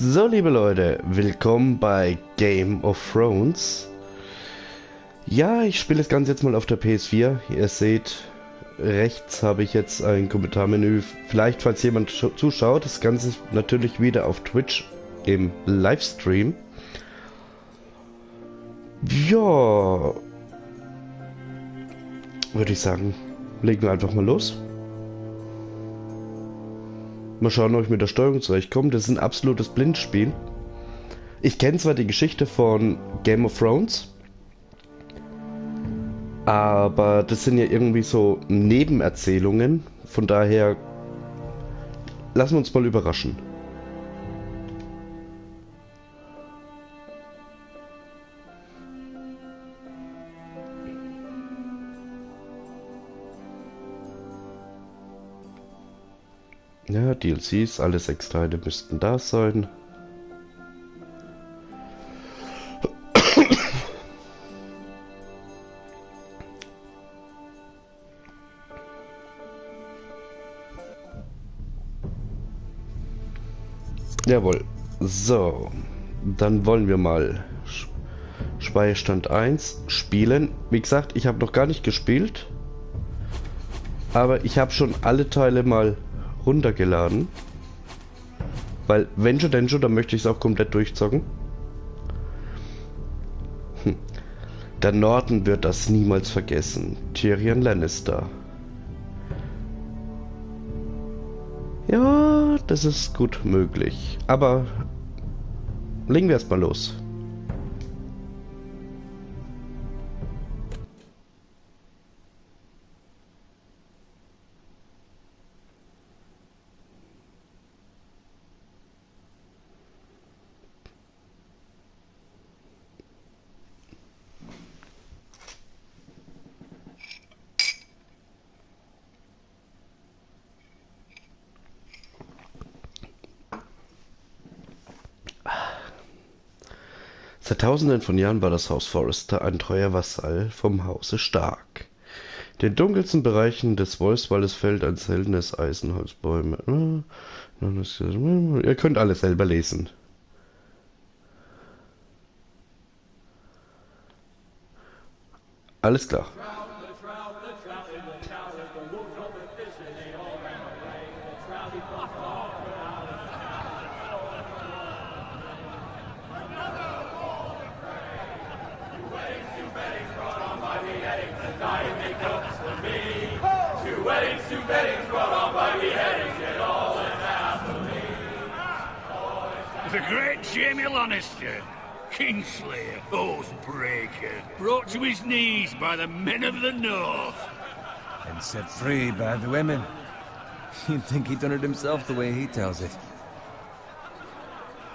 So, liebe Leute, willkommen bei Game of Thrones. Ja, ich spiele das Ganze jetzt mal auf der PS4. Ihr seht, rechts habe ich jetzt ein Kommentarmenü. Vielleicht, falls jemand zuschaut, das Ganze ist natürlich wieder auf Twitch im Livestream. Ja, würde ich sagen, legen wir einfach mal los. Mal schauen, ob ich mit der Steuerung zurechtkomme. Das ist ein absolutes Blindspiel. Ich kenne zwar die Geschichte von Game of Thrones, aber das sind ja irgendwie so Nebenerzählungen. Von daher lassen wir uns mal überraschen. Ja, DLCs, alle 6 Teile müssten da sein. Jawohl. So, dann wollen wir mal Speicherstand 1 spielen. Wie gesagt, ich habe noch gar nicht gespielt, aber ich habe schon alle Teile mal runtergeladen, weil wenn schon denn schon, dann möchte ich es auch komplett durchzocken. Der Norden wird das niemals vergessen. Tyrion Lannister. Ja, das ist gut möglich, aber legen wir erstmal los. Seit Tausenden von Jahren war das Haus Forrester ein treuer Vasall vom Hause Stark. In den dunkelsten Bereichen des Wolfswaldes fällt ein seltenes Eisenholzbäume. Ihr könnt alles selber lesen. Alles klar. The great Jaime Lannister, Kingslayer, Oathbreaker, brought to his knees by the men of the North. And set free by the women. You'd think he'd done it himself the way he tells it.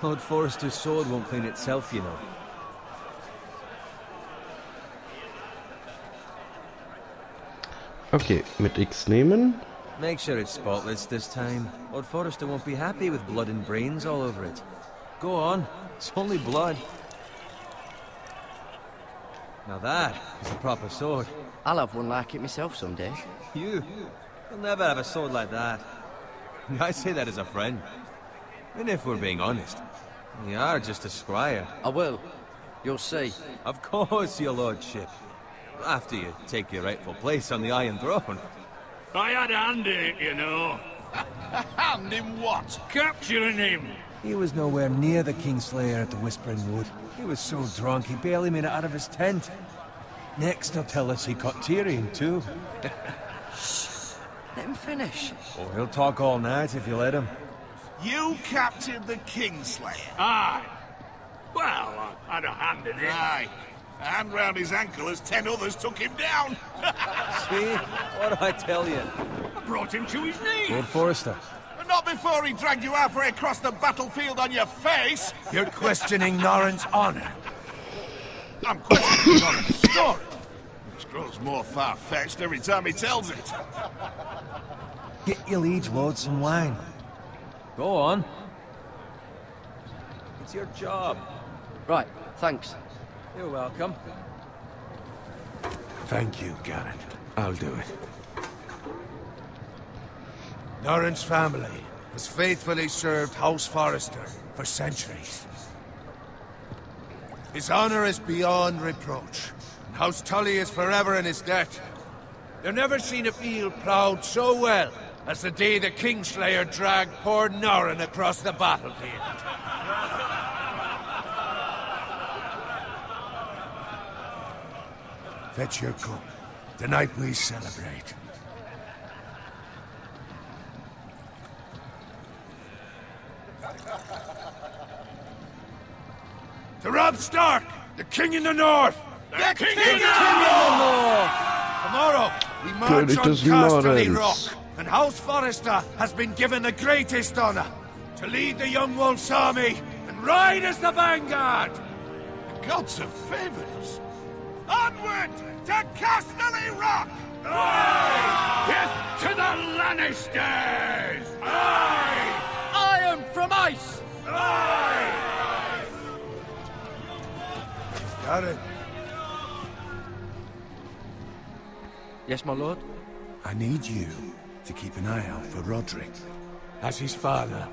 Lord Forrester's sword won't clean itself, you know. Okay, mit X nehmen. Make sure it's spotless this time. Lord Forrester won't be happy with blood and brains all over it. Go on, it's only blood. Now that is a proper sword. I'll have one like it myself someday. You'll never have a sword like that. I say that as a friend. And if we're being honest, you are just a squire. I will. You'll see. Of course, your lordship. After you take your rightful place on the Iron Throne. I had a hand in it, you know. Hand in what? Capturing him. He was nowhere near the Kingslayer at the Whispering Wood. He was so drunk he barely made it out of his tent. Next he'll tell us he caught Tyrion too. Shh. Let him finish. Oh, he'll talk all night if you let him. You captured the Kingslayer? Aye. Well, I had a hand in it. Aye. A hand round his ankle as 10 others took him down. See? What did I tell you? I brought him to his knees. Lord Forrester. But not before he dragged you halfway across the battlefield on your face. You're questioning Norrin's honor. I'm questioning on the story. Which grows more far-fetched every time he tells it. Get your liege lord some wine. Go on. It's your job. Right, thanks. You're welcome. Thank you, Garrett. I'll do it. Norrin's family has faithfully served House Forrester for centuries. His honor is beyond reproach, and House Tully is forever in his debt. They've never seen a field plowed so well as the day the Kingslayer dragged poor Norrin across the battlefield. Fetch your cup. Tonight we celebrate. To Robb Stark, the King in the North! The King in the North! Tomorrow, we march König on des Casterly Nordens. Rock, and House Forrester has been given the greatest honor to lead the Young Wolf's army and ride as the vanguard! The gods have favored us. Onward to Casterly Rock! Aye! Death to the Lannisters! Aye! Iron from ice! Aye! Got it. Yes, my lord? I need you to keep an eye out for Roderick. As his father,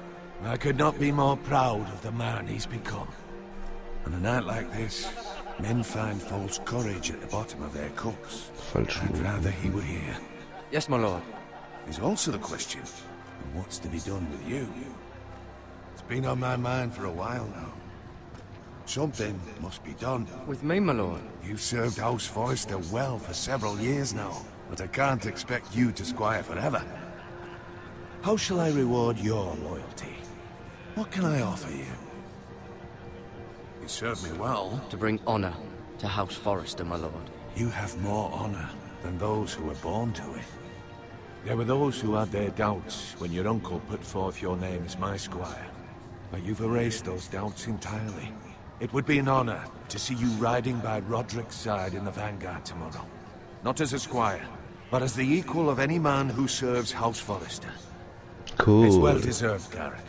I could not be more proud of the man he's become. On a night like this, men find false courage at the bottom of their cups. Falsch. I'd rather he were here. Yes, my lord. There's also the question of what's to be done with you. It's been on my mind for a while now. Something must be done. With me, my lord. You've served House Forrester well for several years now, but I can't expect you to squire forever. How shall I reward your loyalty? What can I offer you? You served me well. To bring honor to House Forrester, my lord. You have more honor than those who were born to it. There were those who had their doubts when your uncle put forth your name as my squire. But you've erased those doubts entirely. It would be an honor to see you riding by Roderick's side in the vanguard tomorrow. Not as a squire, but as the equal of any man who serves House Forrester. Cool. It's well deserved, Garrett.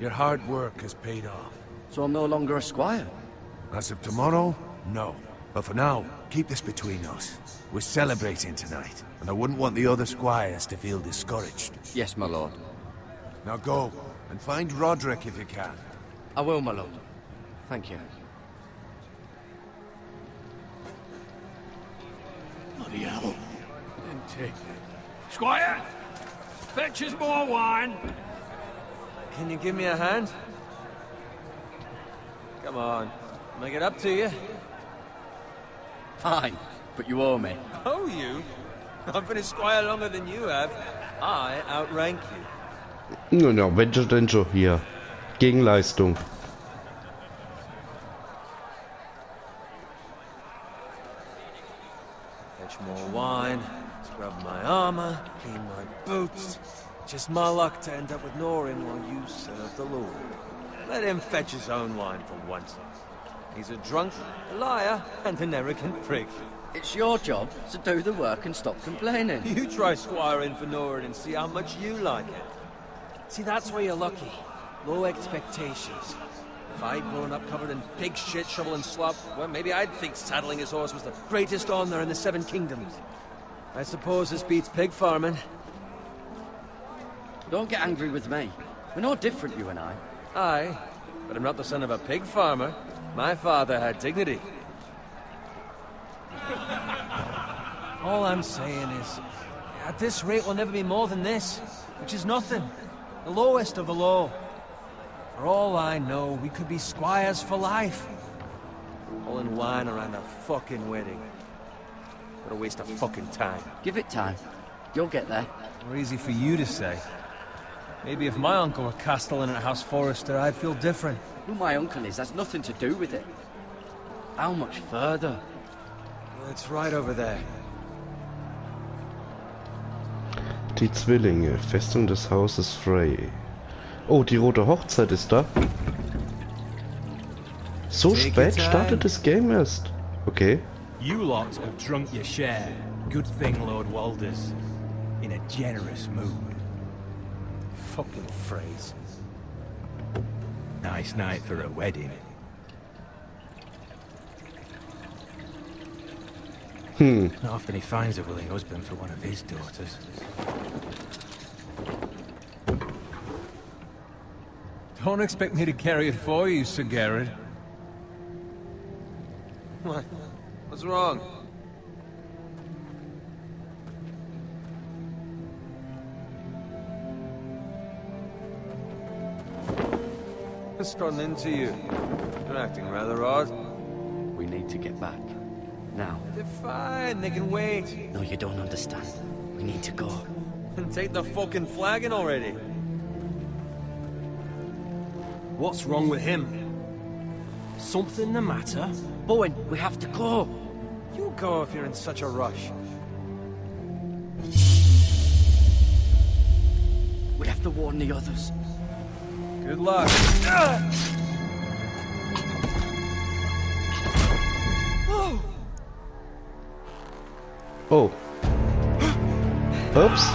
Your hard work has paid off. So I'm no longer a squire? As of tomorrow, no. But for now, keep this between us. We're celebrating tonight, and I wouldn't want the other squires to feel discouraged. Yes, my lord. Now go, and find Roderick if you can. I will, my lord. Thank you. Bloody hell. Empty. Squire! Fetch us more wine. Can you give me a hand? Come on, make it up to you. Fine, but you owe me. Oh, you? I've been a squire longer than you have. I outrank you. Nun ja, wenn schon denn schon hier. Gegenleistung. Fetch more wine, scrub my armor, clean my boots. Just my luck to end up with Norrin while you serve the Lord. Let him fetch his own wine for once. He's a drunk, a liar, and an arrogant prick. It's your job to do the work and stop complaining. You try squiring for Norrin and see how much you like it. See, that's where you're lucky. Low expectations. If I'd grown up covered in pig shit, shovel and slop, well, maybe I'd think saddling his horse was the greatest honor in the Seven Kingdoms. I suppose this beats pig farming. Don't get angry with me. We're no different, you and I. Aye, but I'm not the son of a pig farmer. My father had dignity. All I'm saying is, at this rate we'll never be more than this, which is nothing. The lowest of the low. For all I know, we could be squires for life. All in wine around a fucking wedding. What a waste of fucking time. Give it time. You'll get there. More easy for you to say. Maybe if my uncle were castellan at House Forrester, I'd feel different. Who my uncle is has nothing to do with it. How much further? It's right over there. Die Zwillinge, Festung des Hauses Frey. Oh, die rote Hochzeit ist da. So Take spät your time. startet das Game erst. Okay. You lot have drunk your share. Good thing Lord Walder's in a generous mood. Fucking phrase. Nice night for a wedding. Not often he finds a willing husband for one of his daughters. Don't expect me to carry it for you, Sir Garrett. What? What's wrong? What's gotten into you? You're acting rather odd. We need to get back. Now. They're fine, they can wait. No, you don't understand. We need to go. And take the fucking flagon already. What's wrong with him? Something the matter? Bowen, we have to go. You go if you're in such a rush. We have to warn the others. Good luck. Oh. Ups.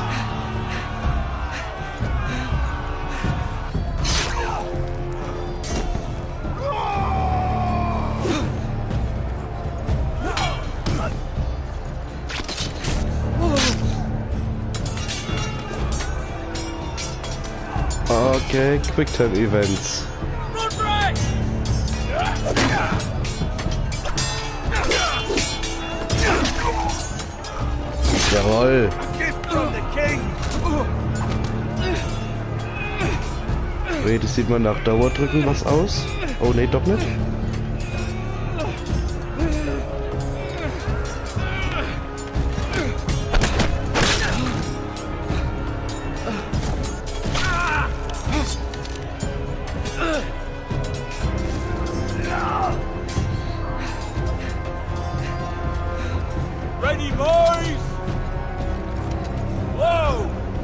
Okay, Quicktime Events. Jawohl. Wait, das sieht man nach Dauerdrücken was aus? Oh ne, doch nicht.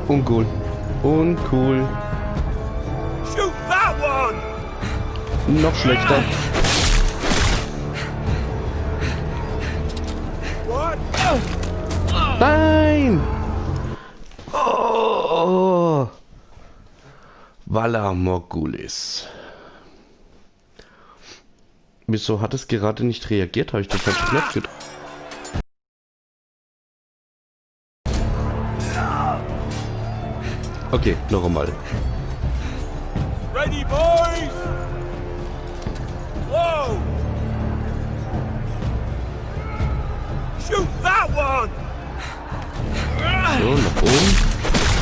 Uncool. Uncool. Shoot that one! Noch schlechter. What? Nein! Oh! Vala Morgulis. Wieso hat es gerade nicht reagiert? Habe ich den falschen Knopf gedrückt? Okay, noch einmal. Ready, boys! Whoa! Shoot that one! So, nach oben.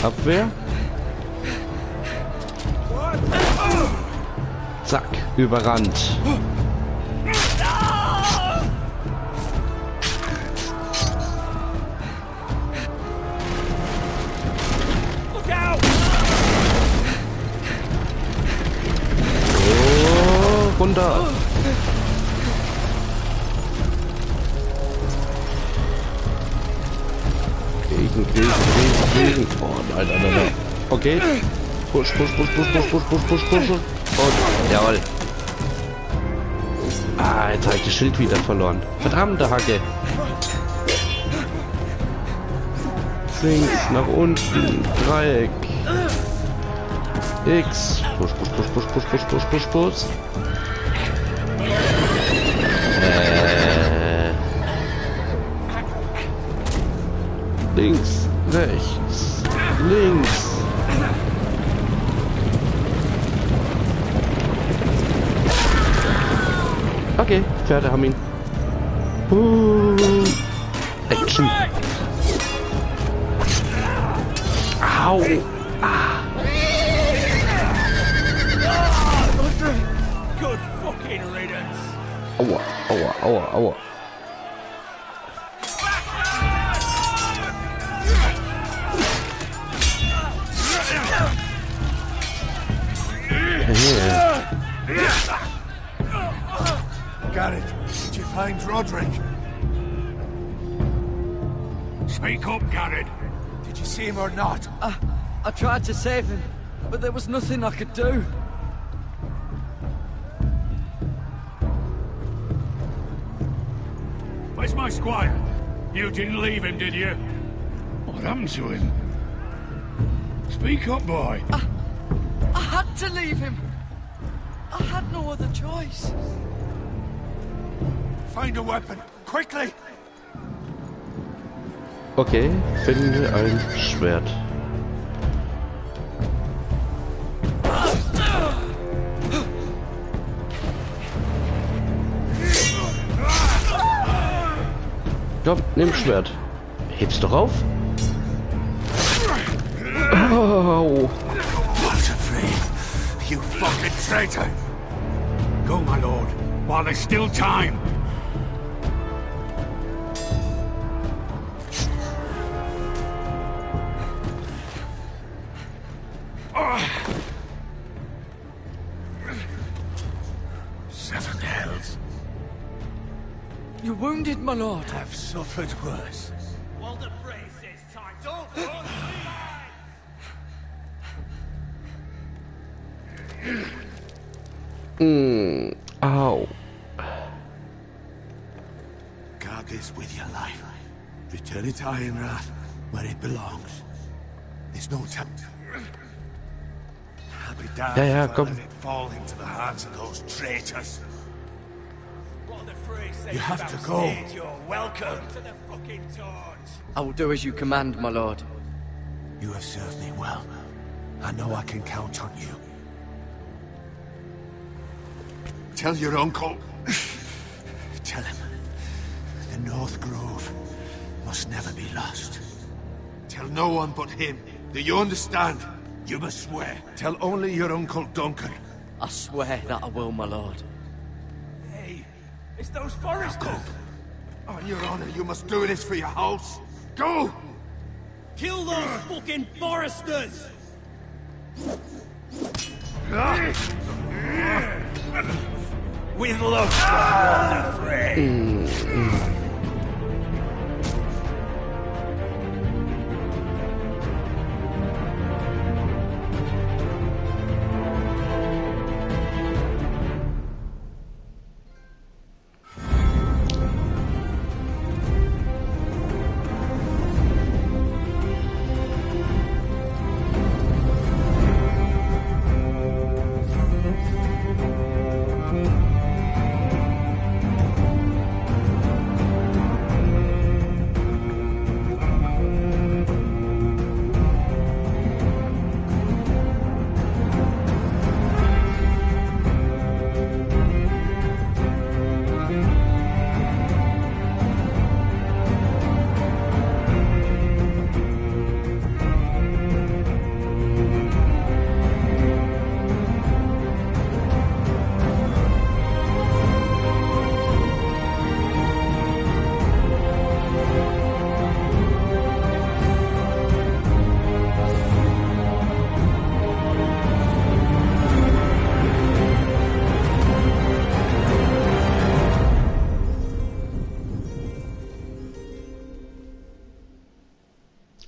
Abwehr. Zack, überrannt. Runter. Gegen. Oh, nein. Okay. Push. Und, jawohl. Ah, jetzt habe ich das Schild wieder verloren. Verdammte Hacke. Links, nach unten, Dreieck. X. Push. Links, rechts, links. Okay, Pferde haben ihn. Action. Au. Ah. Good fucking riddance! Aua. Garrett, did you find Roderick? Speak up, Garrett. Did you see him or not? I tried to save him, but there was nothing I could do. Where's my squire? You didn't leave him, did you? What happened to him? Speak up, boy. I had to leave him. I had no other choice. Find a weapon, quickly! Okay, finde ein Schwert. Komm, nimm Schwert. Heb's doch auf. Oh. Walter Frey, you fucking traitor! Go, my lord, while there's still time. Seven hells You're wounded, my lord. have suffered worse. Walter Frey says time. Don't run! Ow. Guard this with your life. Return it to Ironrath, where it belongs. There's no time. I'll be damned Ja, if I komm. let it fall into the hands of those traitors. Walter Frey says You have to go. You're welcome to the fucking torch. I will do as you command, my lord. You have served me well. I know I can count on you. Tell your uncle. Tell him. The North Grove must never be lost. Tell no one but him. Do you understand? You must swear. Tell only your Uncle Duncan. I swear that I will, my lord. Hey, it's those foresters. Go. On your honor, you must do this for your house. Go! Kill those fucking foresters! With love, Walter Frey.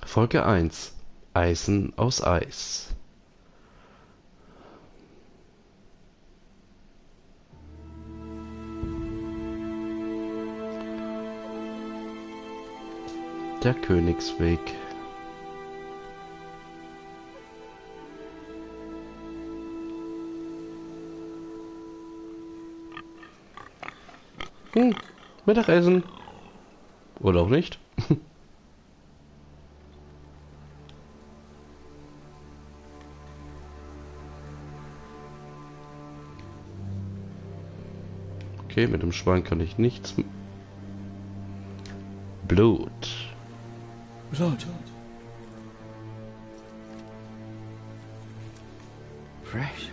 Folge 1. Eisen aus Eis. Der Königsweg. Mittagessen. Oder auch nicht. Okay, mit dem Schwein kann ich nichts. Blut. Blut. Fresh.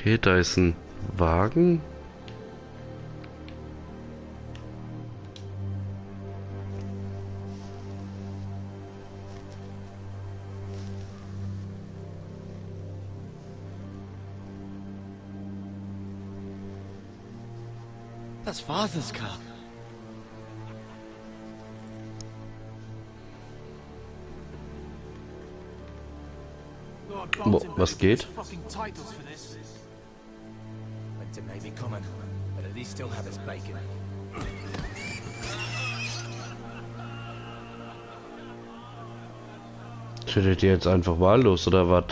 Okay, da ist ein Wagen. That's Father's car. Was geht? Winter may be coming, but at least still have his bacon. Tötet ihr jetzt einfach wahllos oder was?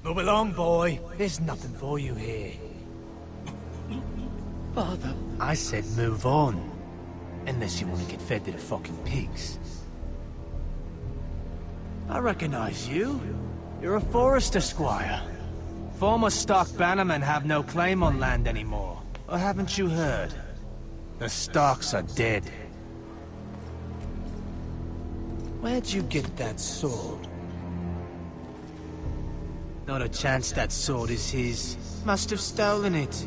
Move along, boy. There's nothing for you here. Father. I said move on. Unless you want to get fed to the fucking pigs. I recognize you. You're a forester squire. Former stock bannermen have no claim on land anymore. Or haven't you heard? The Starks are dead. Where'd you get that sword? Not a chance that sword is his. Must have stolen it.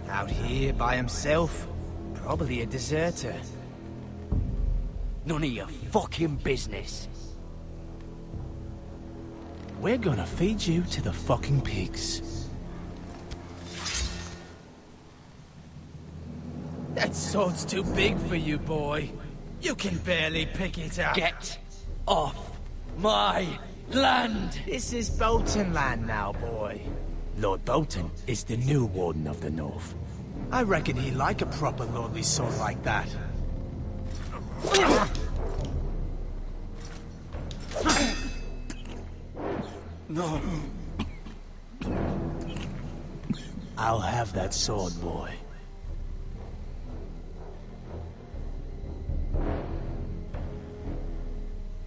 Out here by himself. Probably a deserter. None of your fucking business. We're gonna feed you to the fucking pigs. That sword's too big for you, boy. You can barely pick it up. Get off my land! This is Bolton land now, boy. Lord Bolton is the new Warden of the North. I reckon he'd like a proper lordly sword like that. No. I'll have that sword, boy.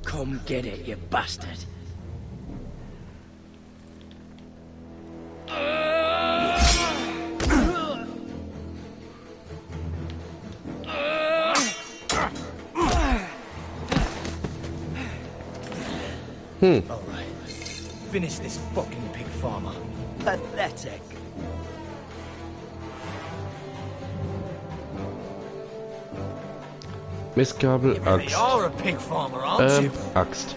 Come get it, you bastard. All right. Finish this fucking pig farmer. Pathetic. Mistgabel, You really Axt. are a pig farmer, aren't you? Axt.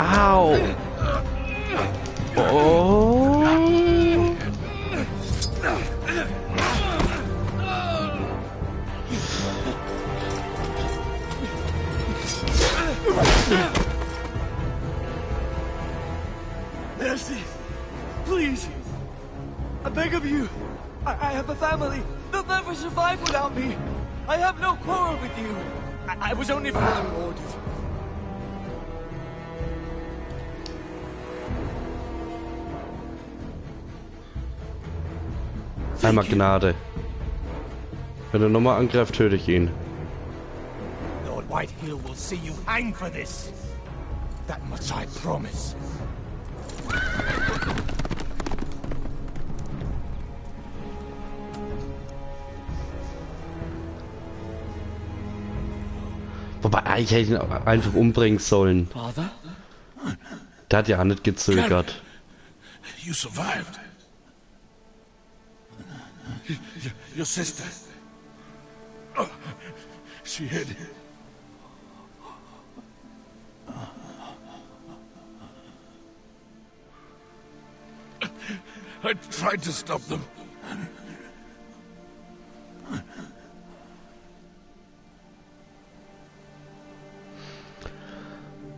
Ow! Oh! Mercy! Please! I beg of you! I have a family! They'll never survive without me! I have no quarrel with you! I was only following orders. Einmal Gnade. Wenn er nochmal angreift, töte ich ihn. Lord Whitehill will see you hang for this. That much I promise. Wobei, eigentlich hätte ich ihn einfach umbringen sollen. Father? Der hat ja auch nicht gezögert. You survived. Your sister. Oh, she hid. I tried to stop them.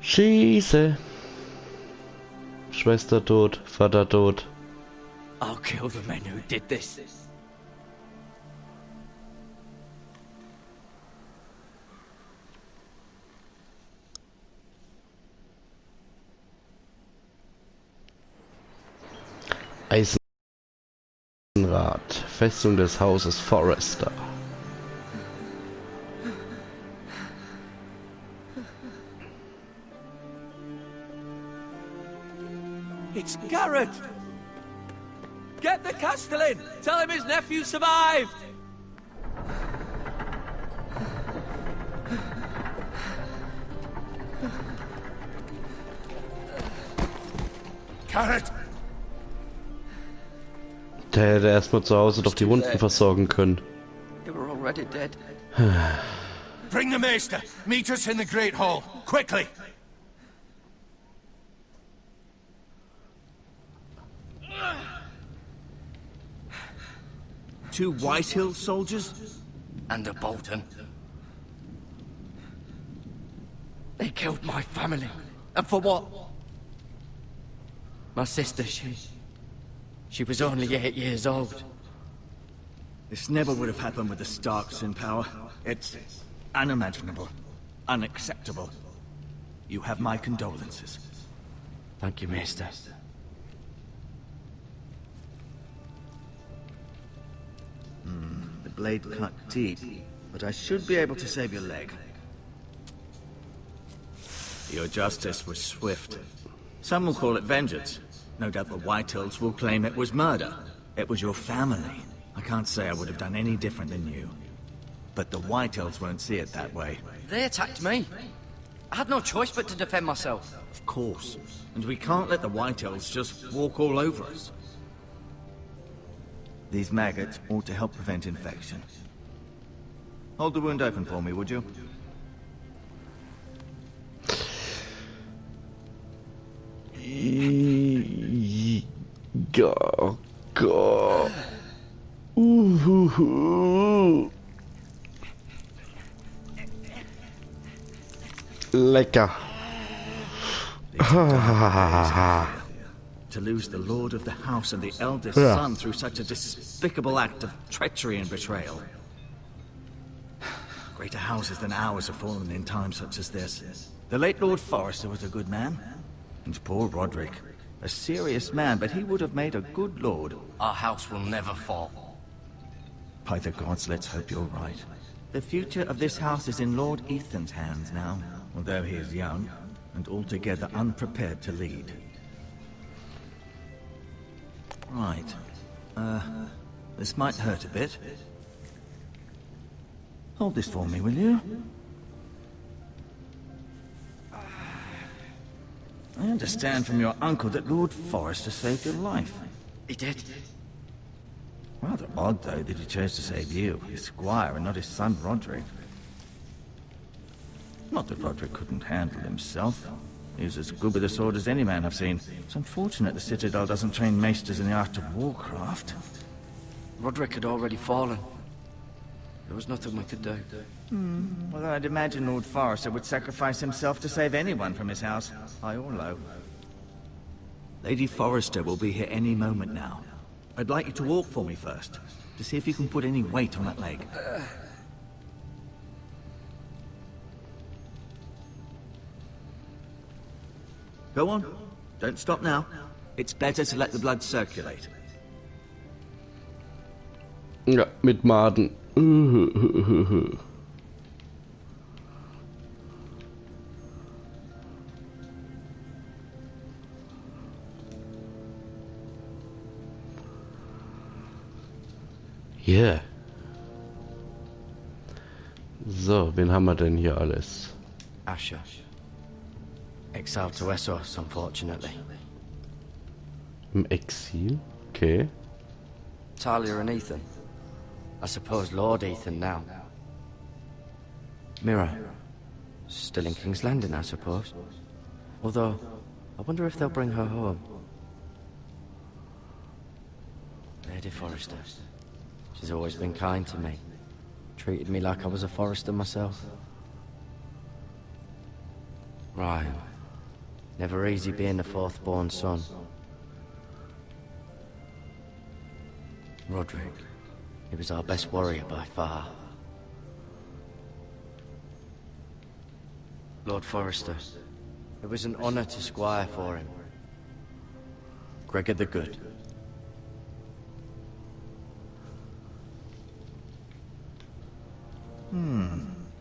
Schieße! Schwester tot, Vater tot. I'll kill the men who did this. Eisenrad, Festung des Hauses Forrester. It's Garrett! Get the Castellan! Tell him his nephew survived! Garrett! Der hätte erstmal zu Hause doch die Wunden versorgen können. They were already dead. Bring the Maester! Meet us in the Great Hall! Quickly! 2 White Hill soldiers? And a Bolton. They killed my family. And for what? My sister, she was only 8 years old. This never would have happened with the Starks in power. It's unimaginable. Unacceptable. You have my condolences. Thank you, Maester. The blade cut deep, but I should be able to save your leg. Your justice was swift. Some will call it vengeance. No doubt the Whitehills will claim it was murder. It was your family. I can't say I would have done any different than you. But the Whitehills won't see it that way. They attacked me. I had no choice but to defend myself. Of course. And we can't let the Whitehills just walk all over us. These maggots ought to help prevent infection. Hold the wound open for me, would you? Go. Lecker. To lose the lord of the house and the eldest son through such a despicable act of treachery and betrayal. Greater houses than ours have fallen in times such as this. The late Lord Forrester was a good man. And poor Roderick. A serious man, but he would have made a good lord. Our house will never fall. By the gods, let's hope you're right. The future of this house is in Lord Ethan's hands now, although he is young and altogether unprepared to lead. Right. This might hurt a bit. Hold this for me, will you? I understand from your uncle that Lord Forrester saved your life. He did. Rather odd, though, that he chose to save you, his squire, and not his son Roderick. Not that Roderick couldn't handle himself. He was as good with a sword as any man I've seen. It's unfortunate the Citadel doesn't train maesters in the art of warcraft. Roderick had already fallen. There was nothing we could do. Well, I'd imagine Lord Forrester would sacrifice himself to save anyone from his house, high or low. Lady Forrester will be here any moment now. I'd like you to walk for me first, to see if you can put any weight on that leg. Go on. Don't stop now. It's better to let the blood circulate. Ja, mit Maden. Yeah. So, wen haben wir denn hier alles? Asher. Exiled to Essos, unfortunately. Im Exil? Okay. Talia and Ethan. I suppose Lord Ethan now. Mira. Still in King's Landing, I suppose. Although, I wonder if they'll bring her home. Lady Forrester. She's always been kind to me. Treated me like I was a Forrester myself. Ryan. Never easy being the fourth-born son. Roderick. He was our best warrior by far. Lord Forrester. It was an honor to squire for him. Gregor the Good.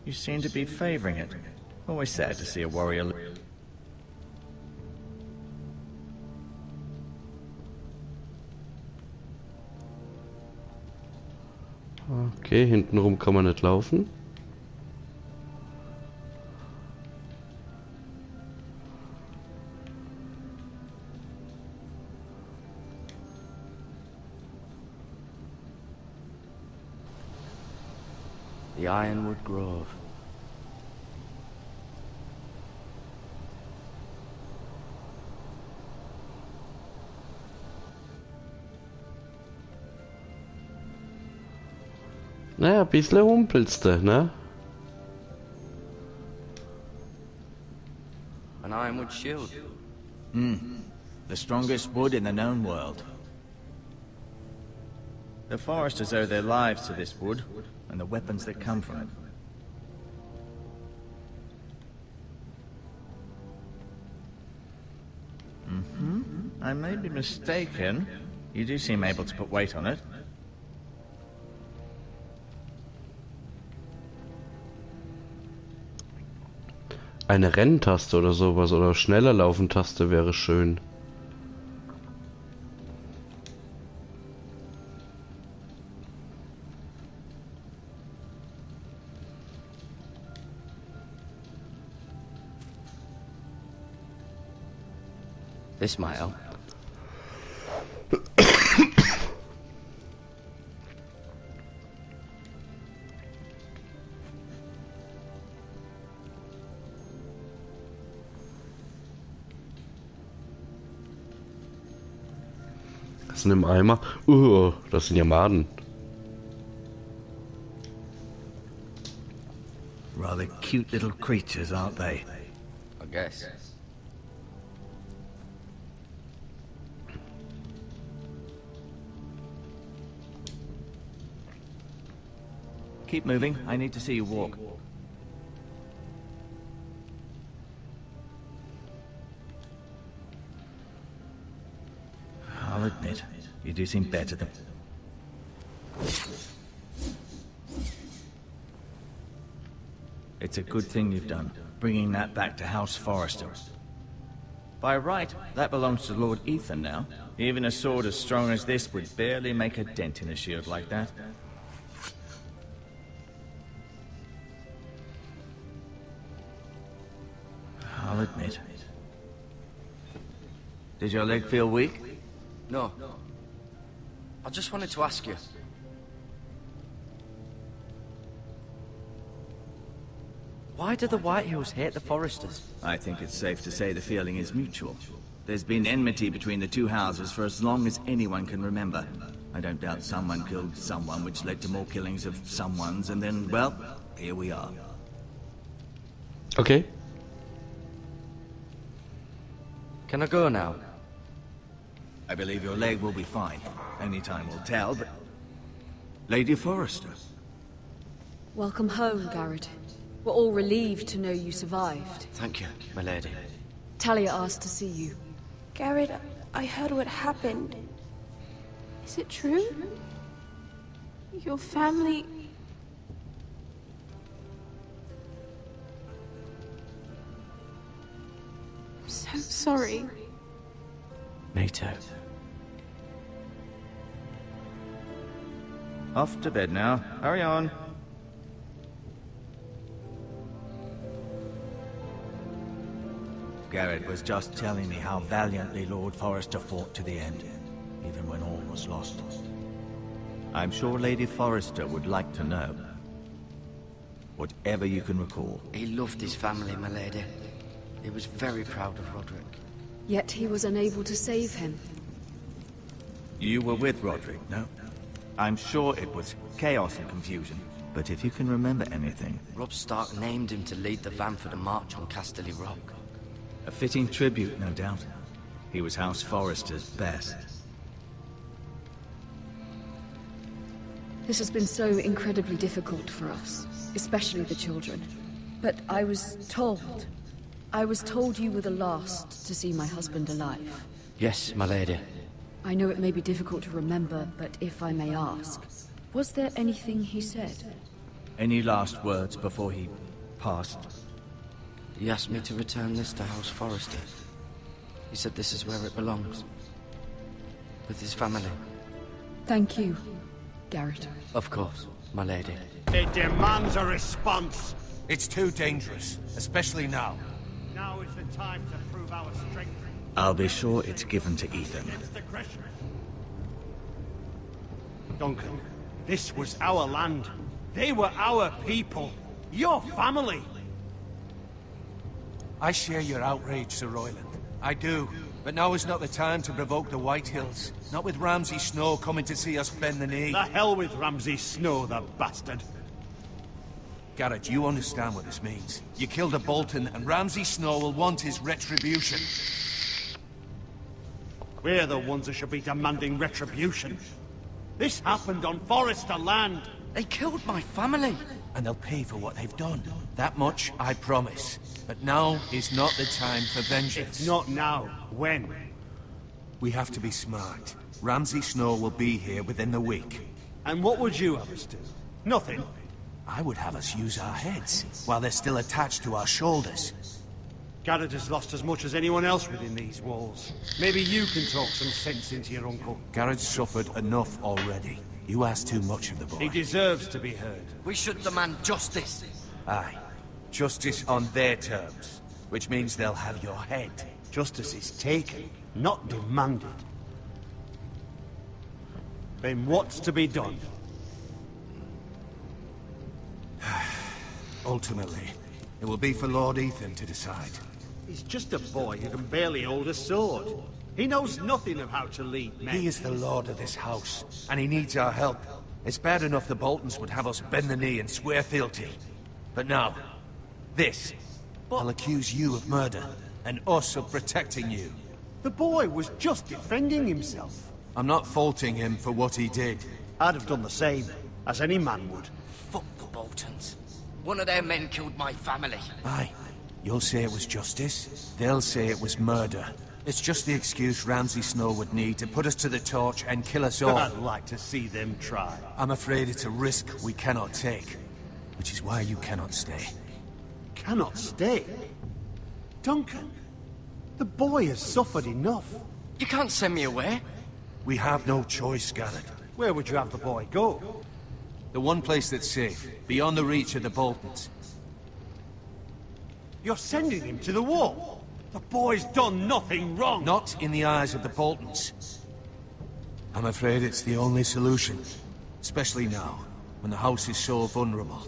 You seem to be favoring it. Always sad to see a warrior... Okay, hintenrum kann man nicht laufen. The Ironwood Grove. Naja, ein bisschen humpelst du, ne? An ironwood shield. The strongest wood in the known world. The foresters owe their lives to this wood, and the weapons that come from it. I may be mistaken. You do seem able to put weight on it. Eine Renntaste oder sowas oder schneller laufen Taste wäre schön. This might help. Das sind im Eimer. Das sind ja Maden. Rather cute little creatures, aren't they? I guess. Keep moving. I need to see you walk. I'll admit, you do seem better than... It's a good thing you've done, bringing that back to House Forrester. By right, that belongs to Lord Ethan now. Even a sword as strong as this would barely make a dent in a shield like that. I'll admit. Did your leg feel weak? No. I just wanted to ask you. Why do the Whitehills hate the Forresters? I think it's safe to say the feeling is mutual. There's been enmity between the two houses for as long as anyone can remember. I don't doubt someone killed someone, which led to more killings of someones, and then, well, here we are. Okay. Can I go now? I believe your leg will be fine. Only time will tell, but... Lady Forrester. Welcome home, Garrett. We're all relieved to know you survived. Thank you, my lady. Talia asked to see you. Garrett, I heard what happened. Is it true? Your family... I'm so sorry. Me too. Off to bed now. Hurry on. Garrett was just telling me how valiantly Lord Forrester fought to the end, even when all was lost. I'm sure Lady Forrester would like to know. Whatever you can recall. He loved his family, my lady. He was very proud of Roderick. Yet he was unable to save him. You were with Roderick, no? I'm sure it was chaos and confusion. But if you can remember anything... Robb Stark named him to lead the van for the march on Casterly Rock. A fitting tribute, no doubt. He was House Forrester's best. This has been so incredibly difficult for us, especially the children. But I was told you were the last to see my husband alive. Yes, my lady. I know it may be difficult to remember, but if I may ask, was there anything he said? Any last words before he passed? He asked me to return this to House Forrester. He said this is where it belongs. With his family. Thank you, Garrett. Of course, my lady. It demands a response. It's too dangerous, especially now. Now is the time to prove our strength. I'll be sure it's given to Ethan. Against aggression. Duncan, this was our land. They were our people. Your family. I share your outrage, Sir Royland. I do. But now is not the time to provoke the Whitehills. Not with Ramsay Snow coming to see us bend the knee. The hell with Ramsay Snow, the bastard. Garrett, you understand what this means. You killed a Bolton, and Ramsay Snow will want his retribution. We're the ones that should be demanding retribution. This happened on Forrester land. They killed my family. And they'll pay for what they've done. That much, I promise. But now is not the time for vengeance. If not now, when? We have to be smart. Ramsay Snow will be here within the week. And what would you have us do? Nothing. I would have us use our heads, while they're still attached to our shoulders. Garrett has lost as much as anyone else within these walls. Maybe you can talk some sense into your uncle. Garrett's suffered enough already. You ask too much of the boy. He deserves to be heard. We should demand justice. Aye. Justice on their terms. Which means they'll have your head. Justice is taken, not demanded. Then what's to be done? Ultimately, it will be for Lord Ethan to decide. He's just a boy who can barely hold a sword. He knows nothing of how to lead men. He is the lord of this house, and he needs our help. It's bad enough the Boltons would have us bend the knee and swear fealty. But now, this. I'll accuse you of murder, and us of protecting you. The boy was just defending himself. I'm not faulting him for what he did. I'd have done the same, as any man would. Fuck the Boltons. One of their men killed my family. Aye. You'll say it was justice. They'll say it was murder. It's just the excuse Ramsay Snow would need to put us to the torch and kill us all. I'd like to see them try. I'm afraid it's a risk we cannot take. Which is why you cannot stay. Cannot stay? Duncan, the boy has suffered enough. You can't send me away. We have no choice, Garrett. Where would you have the boy go? The one place that's safe, beyond the reach of the Boltons. You're sending him to the wall? The boy's done nothing wrong! Not in the eyes of the Boltons. I'm afraid it's the only solution. Especially now, when the house is so vulnerable.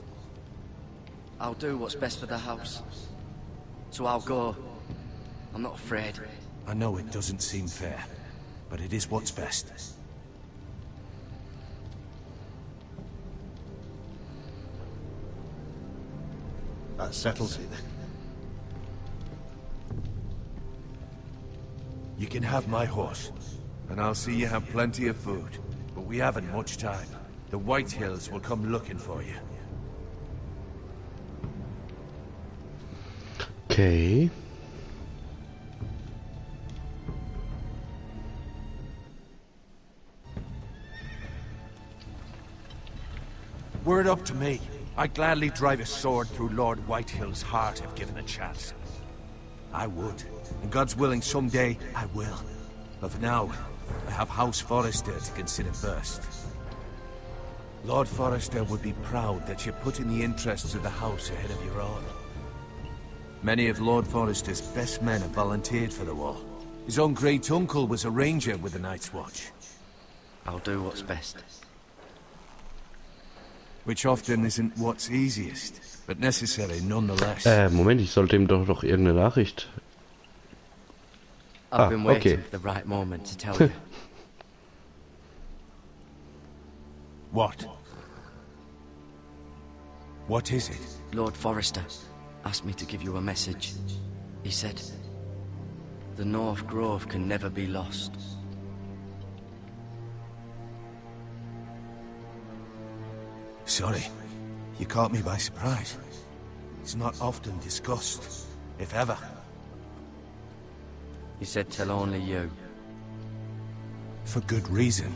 I'll do what's best for the house. So I'll go. I'm not afraid. I know it doesn't seem fair, but it is what's best. That settles it. You can have my horse, and I'll see you have plenty of food. But we haven't much time. The Whitehills will come looking for you. Okay. Were it up to me, I'd gladly drive a sword through Lord Whitehill's heart if given a chance. I would. And God's willing, someday I will. But for now, I have House Forrester to consider first. Lord Forrester would be proud that you're putting the interests of the house ahead of your own. Many of Lord Forrester's best men have volunteered for the war. His own great uncle was a ranger with the Night's Watch. I'll do what's best. Which often isn't what's easiest, but necessary nonetheless. Moment, ich sollte ihm doch noch irgendeine Nachricht. I've been waiting okay. for the right moment to tell you. What? What is it? Lord Forrester asked me to give you a message. He said, the North Grove can never be lost. Sorry, you caught me by surprise. It's not often discussed, if ever. He said tell only you. For good reason.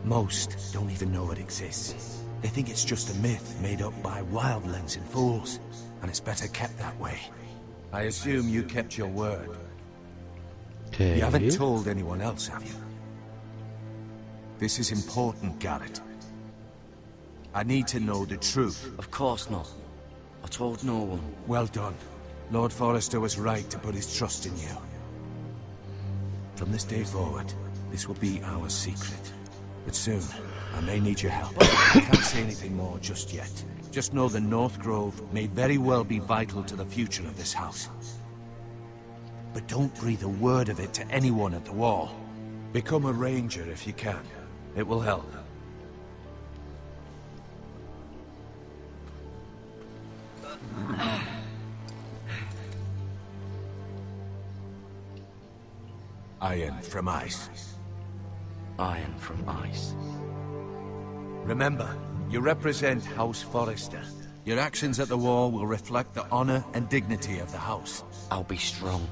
Most don't even know it exists. They think it's just a myth made up by wildlings and fools, and it's better kept that way. I assume you kept your word. Okay. You haven't told anyone else, have you? This is important, Garrett. I need to know the truth. Of course not. I told no one. Well done. Lord Forrester was right to put his trust in you. From this day forward, this will be our secret. But soon, I may need your help. I can't say anything more just yet. Just know the North Grove may very well be vital to the future of this house. But don't breathe a word of it to anyone at the wall. Become a ranger if you can. It will help. Iron from ice. Iron from ice. Remember, you represent House Forrester. Your actions at the wall will reflect the honor and dignity of the house. I'll be strong.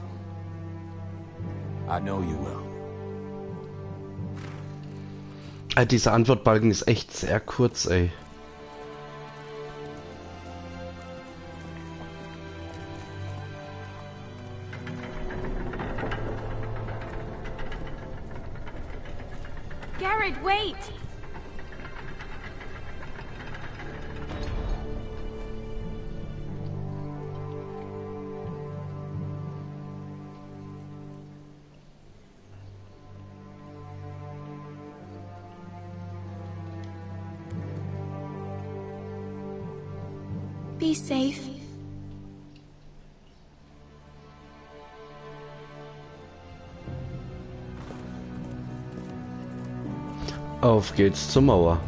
I know you will. Dieser Antwortbalken ist echt sehr kurz, ey. Garrett, wait! Be safe. Auf geht's zur Mauer.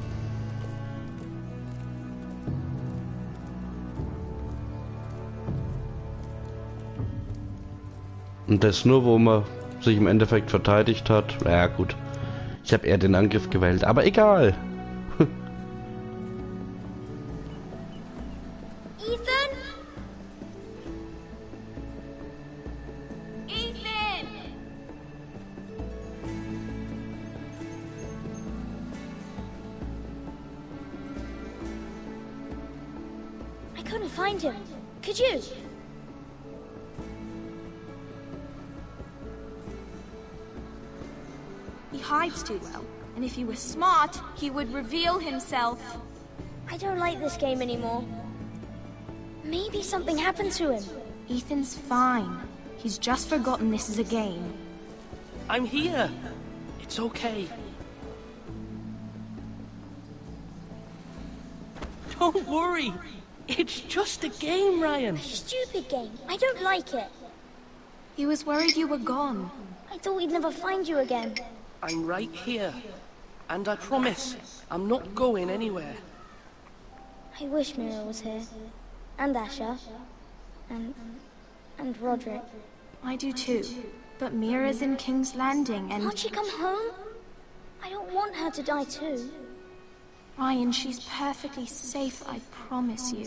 Und das nur, wo man sich im Endeffekt verteidigt hat. Ja gut, ich habe eher den Angriff gewählt, aber egal. Find him. Could you? He hides too well, and if he was smart, he would reveal himself. I don't like this game anymore. Maybe something happened to him. Ethan's fine. He's just forgotten this is a game. I'm here. It's okay. Don't worry. It's just a game, Ryan. A stupid game. I don't like it. He was worried you were gone. I thought we'd never find you again. I'm right here. And I promise, I'm not going anywhere. I wish Mira was here. And Asher. And Roderick. I do too. But Mira's in King's Landing and... Can't she come home? I don't want her to die too. Ryan, she's perfectly safe, I promise you.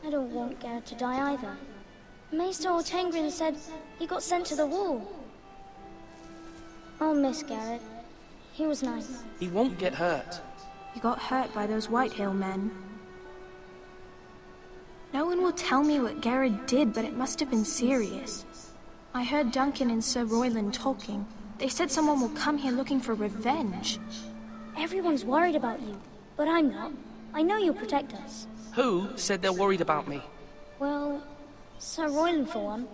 I don't want Garrett to die either. Maester Ortengrin said he got sent to the wall. I'll miss Garrett. He was nice. He won't get hurt. He got hurt by those Whitehill men. No one will tell me what Garrett did, but it must have been serious. I heard Duncan and Sir Royland talking. They said someone will come here looking for revenge. Everyone's worried about you, but I'm not. I know you'll protect us. Who said they're worried about me? Well, Sir Royland for one.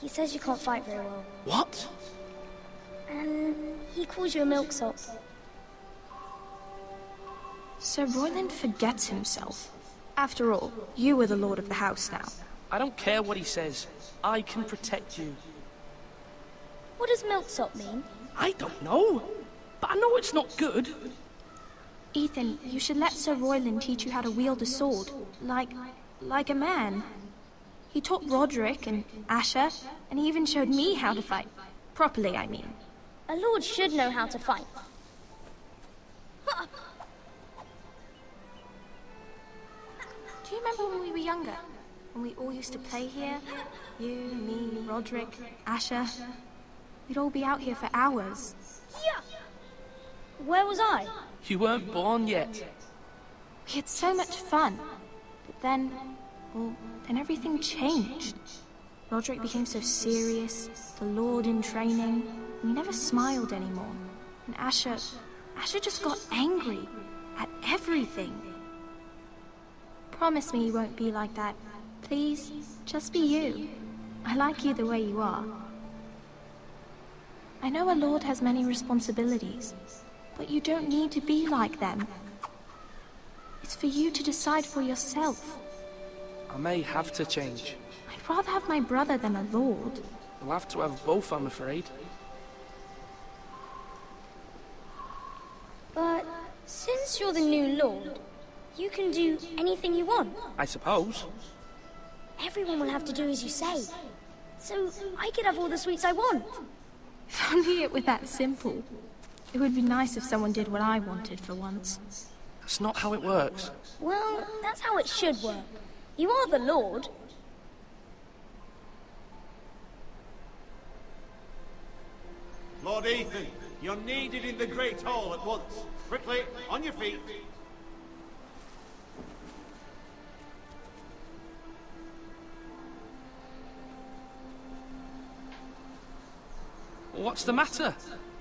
He says you can't fight very well. What? And he calls you a milksop. Sir Royland forgets himself. After all, you are the lord of the house now. I don't care what he says. I can protect you. What does milksop mean? I don't know. But I know it's not good. Ethan, you should let Sir Royland teach you how to wield a sword. Like a man. He taught Roderick and Asher, and he even showed me how to fight. Properly, I mean. A lord should know how to fight. Do you remember when we were younger? When we all used to play here? You, me, Roderick, Asher. We'd all be out here for hours. Yeah. Where was I? You weren't born yet. We had so much fun. But then, well, then everything changed. Roderick became so serious, the Lord in training, and he never smiled anymore. And Asher just got angry at everything. Promise me you won't be like that. Please, just be you. I like you the way you are. I know a lord has many responsibilities, but you don't need to be like them. It's for you to decide for yourself. I may have to change. I I'd rather have my brother than a lord. We'll have to have both, I'm afraid. But since you're the new lord, you can do anything you want. I suppose. Everyone will have to do as you say. So I could have all the sweets I want. If only it were that simple. It would be nice if someone did what I wanted for once. That's not how it works. Well, that's how it should work. You are the lord. Lord Ethan, you're needed in the Great Hall at once. Quickly, on your feet. What's the matter?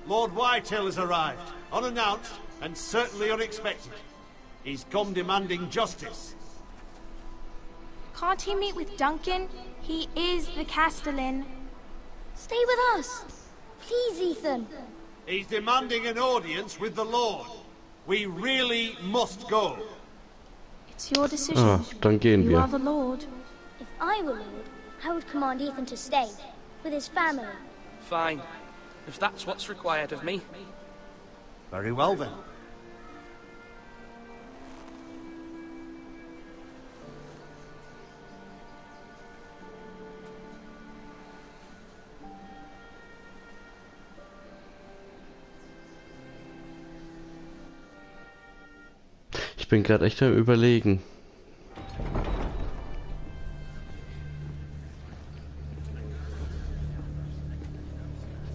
Lord Whitehill has arrived, unannounced and certainly unexpected. He's come demanding justice. Can't he meet with Duncan? He is the Castellan. Stay with us. Please, Ethan. He's demanding an audience with the Lord. We really must go. It's your decision. Dann gehen you wir. are the Lord. If I were lord, I would command Ethan to stay, with his family. Fine. If that's what's required of me. Very well then. Ich bin gerade echt am Überlegen.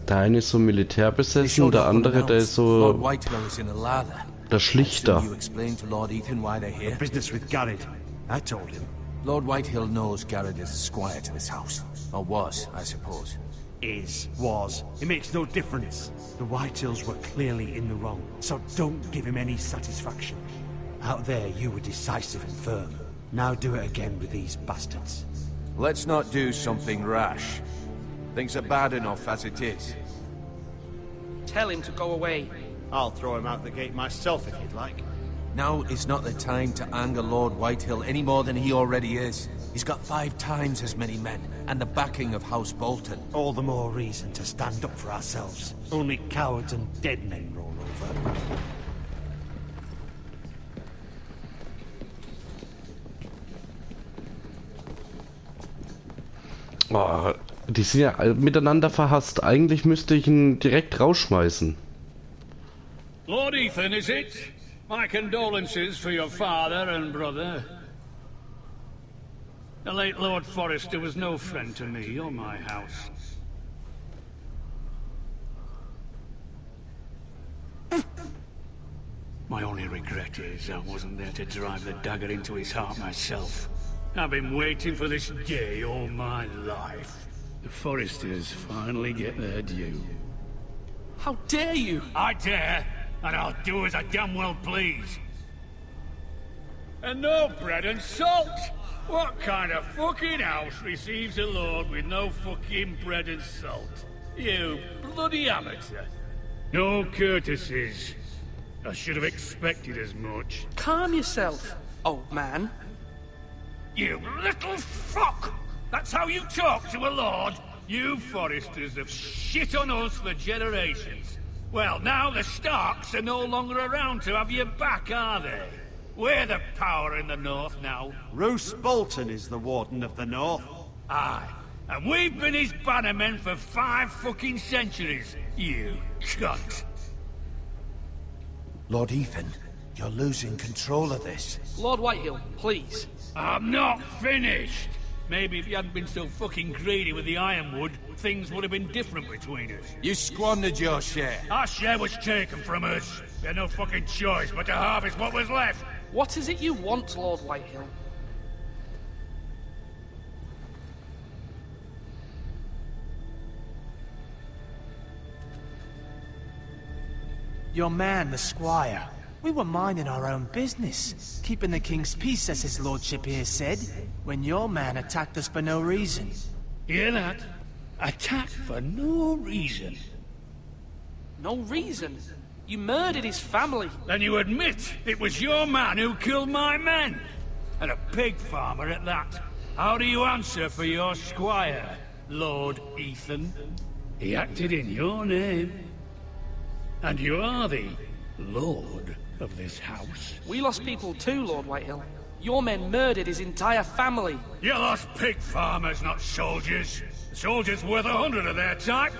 Der eine ist so militärbesessen, der andere, der ist so der Schlichter. Business with Garrett. I told him. Lord Whitehill knows Garrett is a squire to this house. Or was, I suppose. Was. It makes no difference. The Whitehills were clearly in the wrong, so don't give him any satisfaction. Out there, you were decisive and firm. Now do it again with these bastards. Let's not do something rash. Things are bad enough as it is. Tell him to go away. I'll throw him out the gate myself if you'd like. Now is not the time to anger Lord Whitehill any more than he already is. He's got 5 times as many men, and the backing of House Bolton. All the more reason to stand up for ourselves. Only cowards and dead men roll over. Oh, die sind ja miteinander verhasst. Eigentlich müsste ich ihn direkt rausschmeißen. Lord Ethan, is it? My condolences for your father and brother. The late Lord Forrester was no friend to me or my house. My only regret is I wasn't there to drive the dagger into his heart myself. I've been waiting for this day all my life. The Forresters finally get their due. How dare you? I dare, and I'll do as I damn well please. And no bread and salt! What kind of fucking house receives a lord with no fucking bread and salt? You bloody amateur. No courtesies. I should have expected as much. Calm yourself, old man. You little fuck! That's how you talk to a lord? You Forresters have shit on us for generations. Well, now the Starks are no longer around to have your back, are they? We're the power in the north now. Roose Bolton is the Warden of the North. Aye, and we've been his bannermen for 5 fucking centuries, you cunt. Lord Ethan, you're losing control of this. Lord Whitehill, please. I'm not finished. Maybe if you hadn't been so fucking greedy with the ironwood, things would have been different between us. You squandered your share. Our share was taken from us. We had no fucking choice but to harvest what was left. What is it you want, Lord Whitehill? Your man, the squire. We were minding our own business, keeping the king's peace, as his lordship here said, when your man attacked us for no reason. Hear that? Attacked for no reason. No reason? You murdered his family. Then you admit it was your man who killed my men. And a pig farmer at that. How do you answer for your squire, Lord Ethan? He acted in your name. And you are the lord of this house. We lost people too, Lord Whitehill. Your men murdered his entire family. You lost pig farmers, not soldiers. The soldiers worth 100 of their type.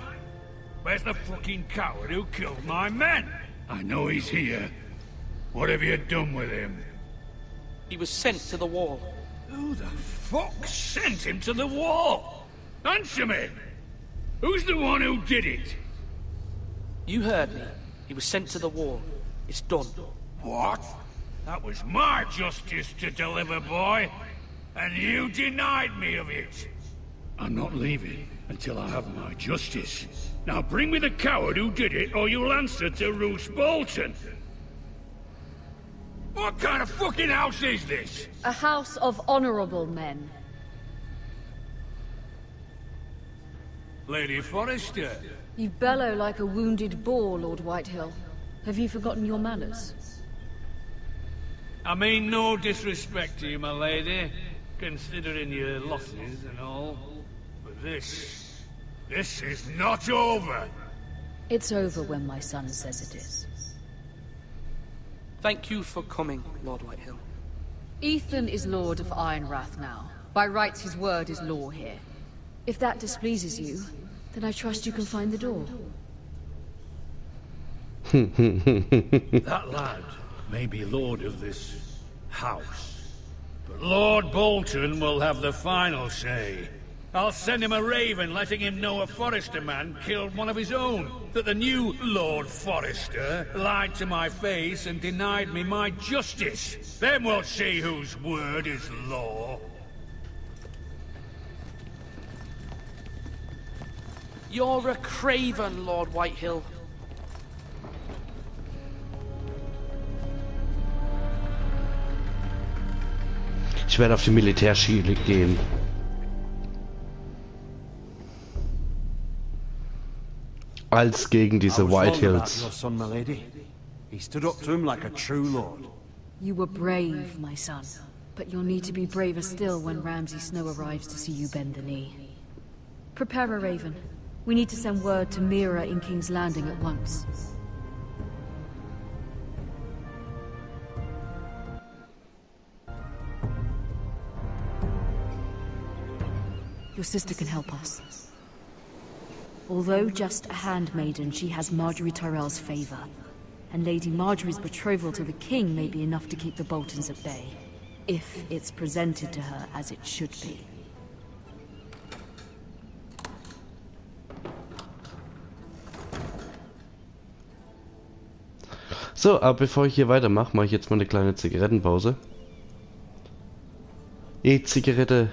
Where's the fucking coward who killed my men? I know he's here. What have you done with him? He was sent to the wall. Who the fuck sent him to the wall? Answer me! Who's the one who did it? You heard me. He was sent to the wall. It's done. What? That was my justice to deliver, boy. And you denied me of it. I'm not leaving until I have my justice. Now bring me the coward who did it, or you'll answer to Roose Bolton. What kind of fucking house is this? A house of honorable men. Lady Forrester. You bellow like a wounded boar, Lord Whitehill. Have you forgotten your manners? I mean no disrespect to you, my lady, considering your losses and all. But this is not over. It's over when my son says it is. Thank you for coming, Lord Whitehill. Ethan is Lord of Ironrath now. By rights, his word is law here. If that displeases you, then I trust you can find the door. That lad may be lord of this house, but Lord Bolton will have the final say. I'll send him a raven letting him know a Forrester man killed one of his own, that the new Lord Forrester lied to my face and denied me my justice. Then we'll see whose word is law. You're a craven, Lord Whitehill. Ich werde auf die Militärschule gehen. Als gegen diese Whitehills. Your son, my lady. He stood up to him like a true lord. You were brave, my son. But you'll need to be braver still when Ramsay Snow arrives to see you bend the knee. Prepare a raven. We need to send word to Mira in King's Landing at once. Your sister can help us. Although just a handmaiden, she has Marjorie Tyrell's favor. And Lady Marjorie's betrothal to the king may be enough to keep the Boltons at bay. If it's presented to her as it should be. So, aber bevor ich hier weitermache, mache ich jetzt mal eine kleine Zigarettenpause. E-Zigarette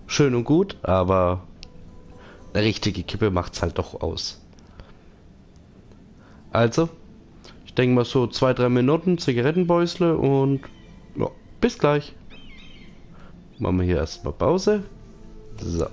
schön und gut, aber eine richtige Kippe macht's halt doch aus. Also, ich denke mal so 2-3 Minuten Zigarettenbäusle und ja, bis gleich. Machen wir hier erstmal Pause. So.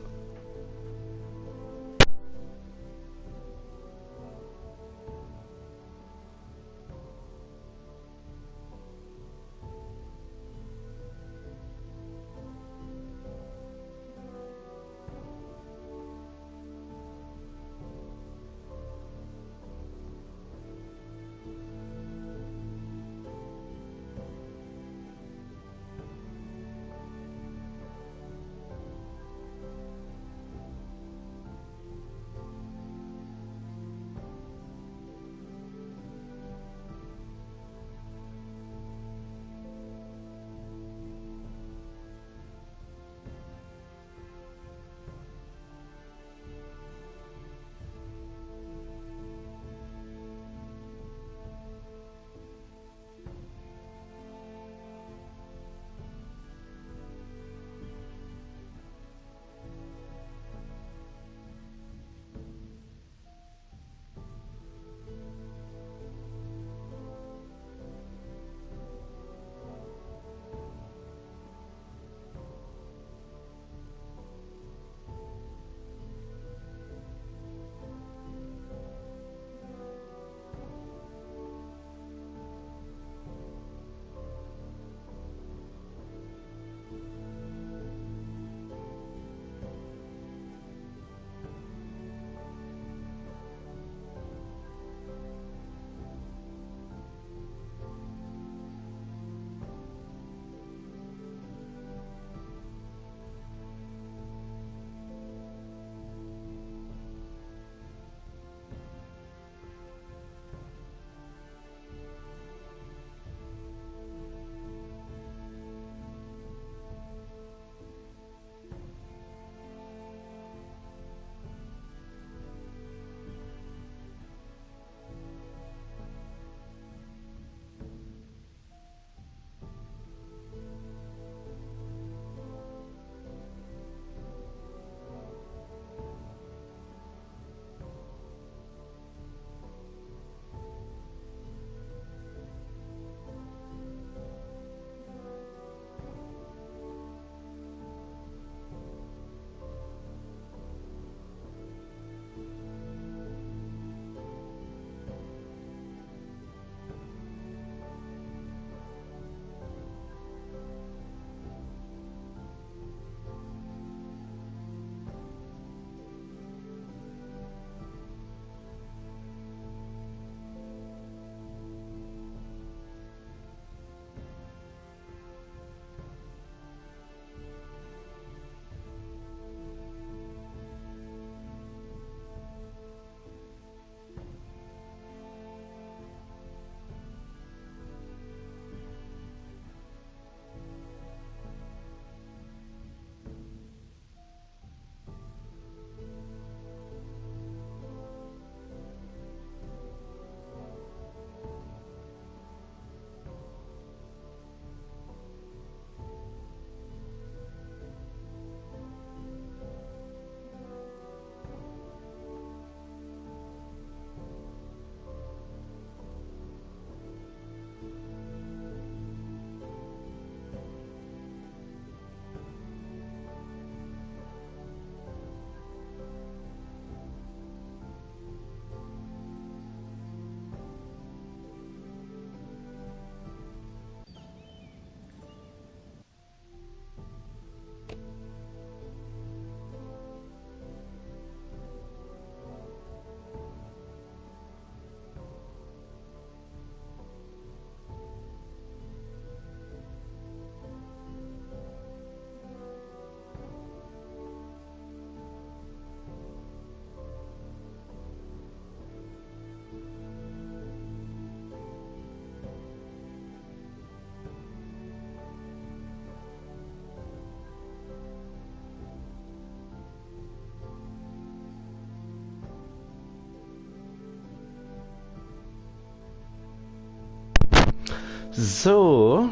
So.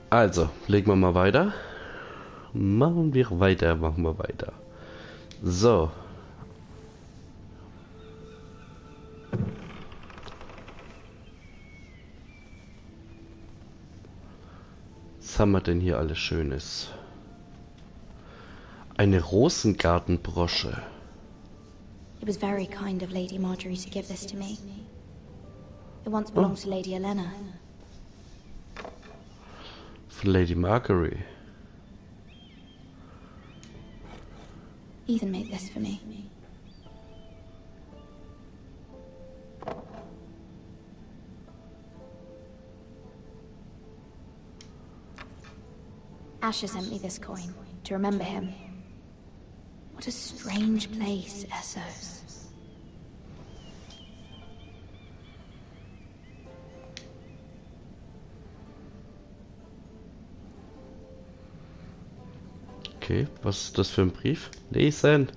Also, legen wir mal weiter. Machen wir weiter. So. Was haben wir denn hier alles Schönes? Eine Rosengartenbrosche. It was very kind of Lady Marjorie to give this to me. It once belonged to Lady Elena. Von Lady Marjorie. Ethan made this for me. Asher sent me this coin to remember him. What a strange place, Essos. Okay, was ist das für ein Brief? Lesen!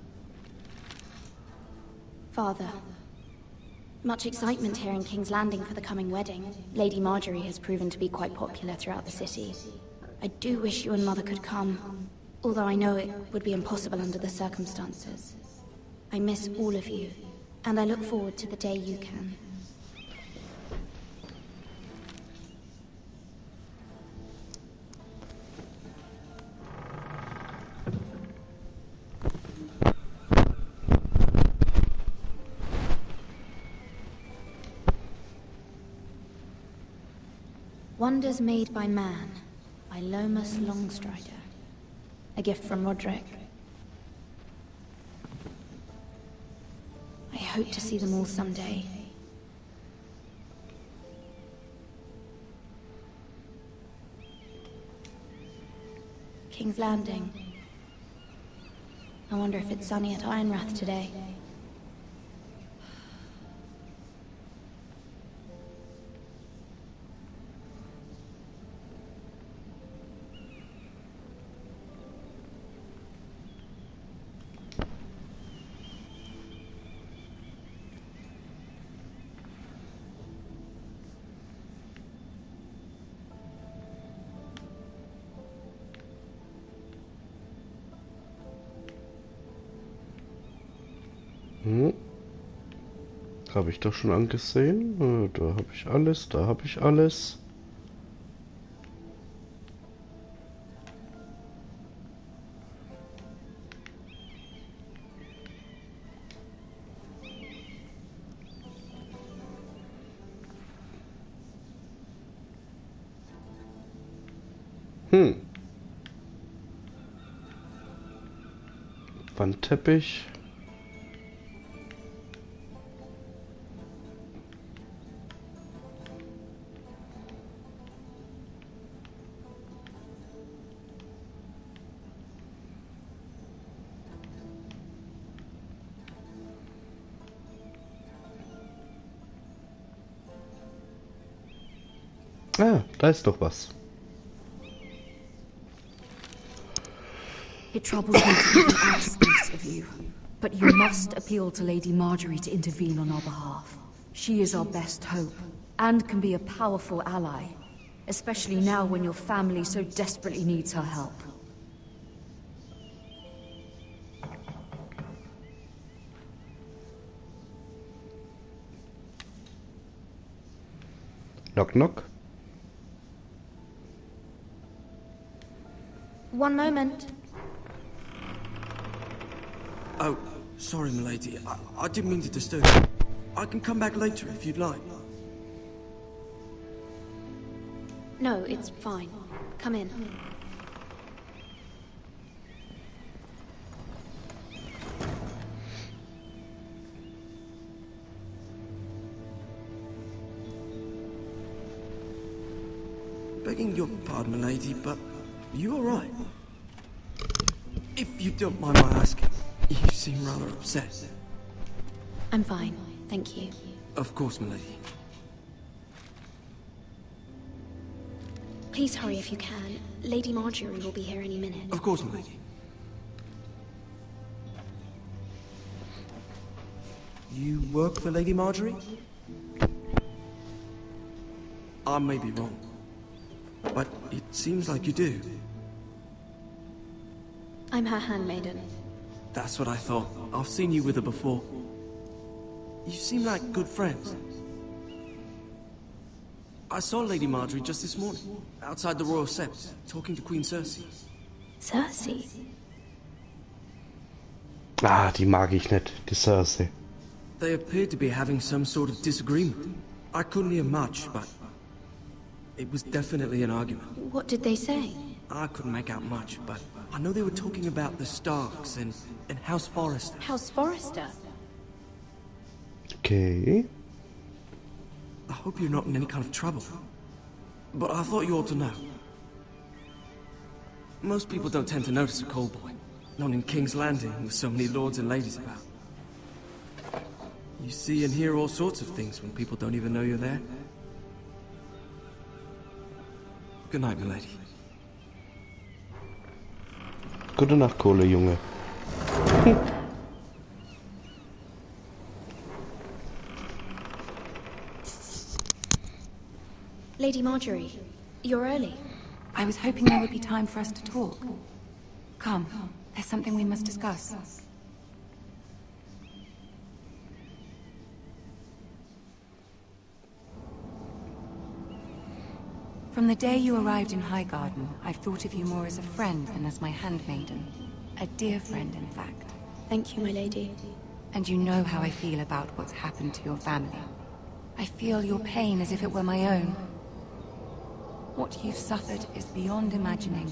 Father, much excitement here in King's Landing for the coming wedding. Lady Marjorie has proven to be quite popular throughout the city. I do wish you and Mother could come, although I know it would be impossible under the circumstances. I miss all of you, and I look forward to the day you can. Wonders Made by Man, by Lomas Longstrider. A gift from Roderick. I hope to see them all someday. King's Landing. I wonder if it's sunny at Ironrath today. Habe ich doch schon angesehen. Da habe ich alles, da habe ich alles. Wandteppich. Ah, da ist doch was. It troubles me to even ask this of you, but you must appeal to Lady Marjorie to intervene on our behalf. She is our best hope, and can be a powerful ally, especially now when your family so desperately needs her help. Knock knock. One moment. Oh, sorry, milady. I didn't mean to disturb you. I can come back later if you'd like. No, it's fine. Come in. Begging your pardon, milady, but you all right? If you don't mind my asking, you seem rather upset. I'm fine, thank you. Of course, milady. Please hurry if you can. Lady Marjorie will be here any minute. Of course, milady. You work for Lady Marjorie? I may be wrong, but it seems like you do. I'm her handmaiden. That's what I thought. I've seen you with her before. You seem like good friends. I saw Lady Marjorie just this morning, outside the Royal Sept, talking to Queen Cersei. Cersei? Ah, die mag ich nicht, die Cersei. They appeared to be having some sort of disagreement. I couldn't hear much, but it was definitely an argument. What did they say? I couldn't make out much, but I know they were talking about the Starks and House Forrester. House Forrester? Okay. I hope you're not in any kind of trouble. But I thought you ought to know. Most people don't tend to notice a callboy. Not in King's Landing, with so many lords and ladies about. You see and hear all sorts of things when people don't even know you're there. Good night, milady. Gute Nacht, Kohle, Junge. Lady Marjorie, you're early. I was hoping there would be time for us to talk. Come, there's something we must discuss. From the day you arrived in Highgarden, I've thought of you more as a friend than as my handmaiden. A dear friend, in fact. Thank you, my lady. And you know how I feel about what's happened to your family. I feel your pain as if it were my own. What you've suffered is beyond imagining.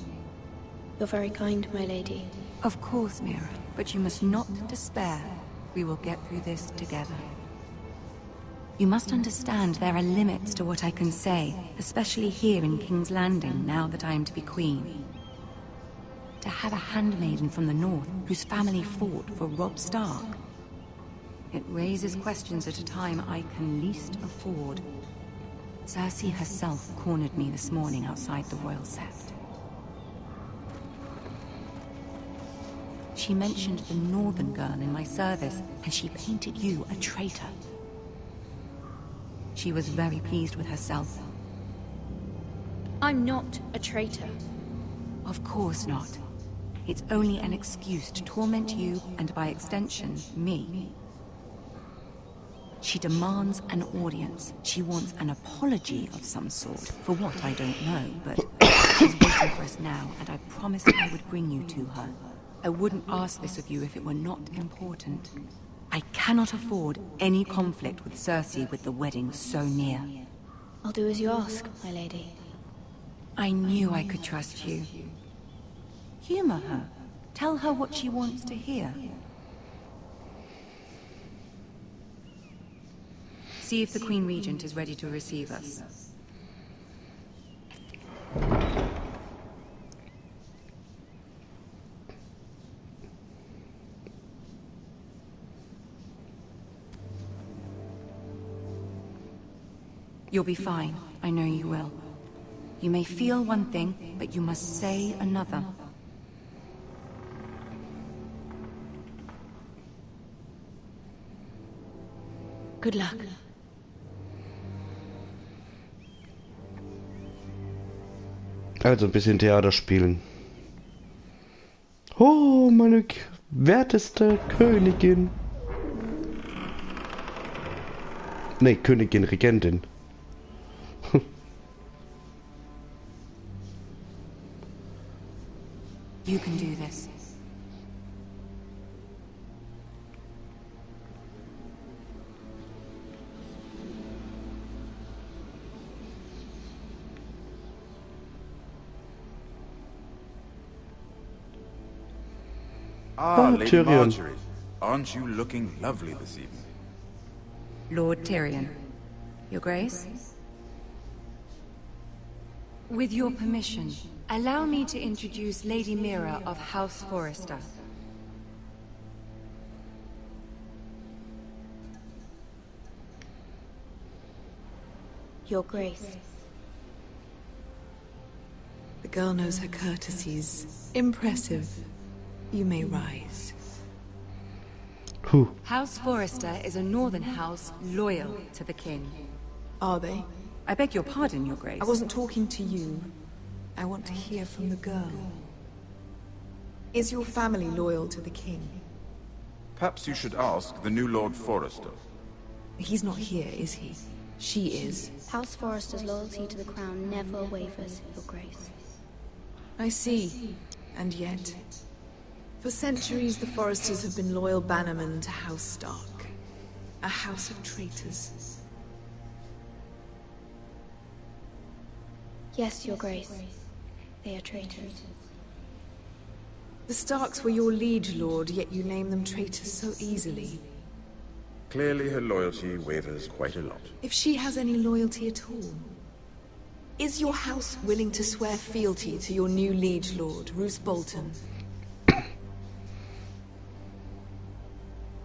You're very kind, my lady. Of course, Mira, but you must not despair. We will get through this together. You must understand there are limits to what I can say, especially here in King's Landing, now that I am to be queen. To have a handmaiden from the north whose family fought for Robb Stark. It raises questions at a time I can least afford. Cersei herself cornered me this morning outside the Royal Sept. She mentioned the northern girl in my service, and she painted you a traitor. She was very pleased with herself. I'm not a traitor. Of course not. It's only an excuse to torment you, and by extension, me. She demands an audience. She wants an apology of some sort. For what, I don't know, but she's waiting for us now, and I promised I would bring you to her. I wouldn't ask this of you if it were not important. I cannot afford any conflict with Cersei with the wedding so near. I'll do as you ask, my lady. I knew I could trust you. Humor her. Tell her what she wants to hear. See if the Queen Regent is ready to receive us. You'll be fine. I know you will. You may feel one thing, but you must say another. Good luck. Also ein bisschen Theater spielen. Oh, meine werteste Königin. Nee, Königin, Regentin. You can do this. Ah, Lady Tyrion. Marjorie. Aren't you looking lovely this evening? Lord Tyrion. Your Grace? With your permission, allow me to introduce Lady Mira of House Forrester. Your Grace. The girl knows her courtesies. Impressive. You may rise. Who? House Forrester is a northern house loyal to the king. Are they? I beg your pardon, Your Grace. I wasn't talking to you. I want to hear from the girl. Is your family loyal to the king? Perhaps you should ask the new Lord Forrester. He's not here, is he? She is. House Forrester's loyalty to the crown never wavers, Your Grace. I see. And yet, for centuries the Forresters have been loyal bannermen to House Stark. A house of traitors. Yes, Your Grace. They are traitors. The Starks were your liege lord, yet you name them traitors so easily. Clearly her loyalty wavers quite a lot. If she has any loyalty at all. Is your house willing to swear fealty to your new liege lord, Roose Bolton?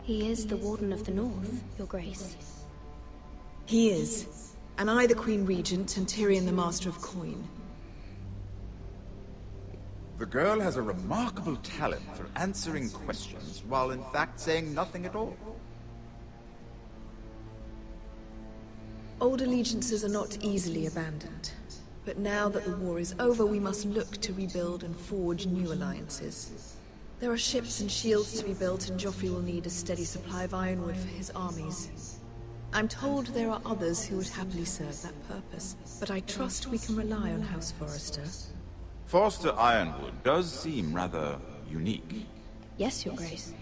He is the Warden of the North, Your Grace. He is. And I the Queen Regent, and Tyrion the Master of Coin. The girl has a remarkable talent for answering questions, while in fact saying nothing at all. Old allegiances are not easily abandoned. But now that the war is over, we must look to rebuild and forge new alliances. There are ships and shields to be built, and Joffrey will need a steady supply of ironwood for his armies. I'm told there are others who would happily serve that purpose, but I trust we can rely on House Forrester. Forster Ironwood does seem rather unique. Yes, Your Grace.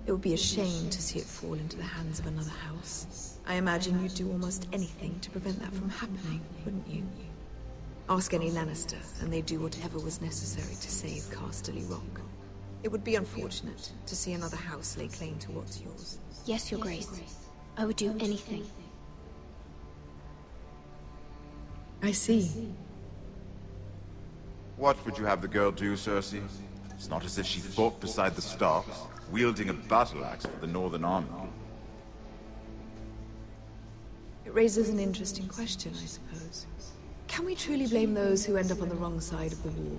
It would be a shame to see it fall into the hands of another house. I imagine you'd do almost anything to prevent that from happening, wouldn't you? Ask any Lannister, and they'd do whatever was necessary to save Casterly Rock. It would be unfortunate to see another house lay claim to what's yours. Yes, Your Grace. I would do anything. I see. What would you have the girl do, Cersei? It's not as if she fought beside the Starks, wielding a battle axe for the Northern Army. It raises an interesting question, I suppose. Can we truly blame those who end up on the wrong side of the war?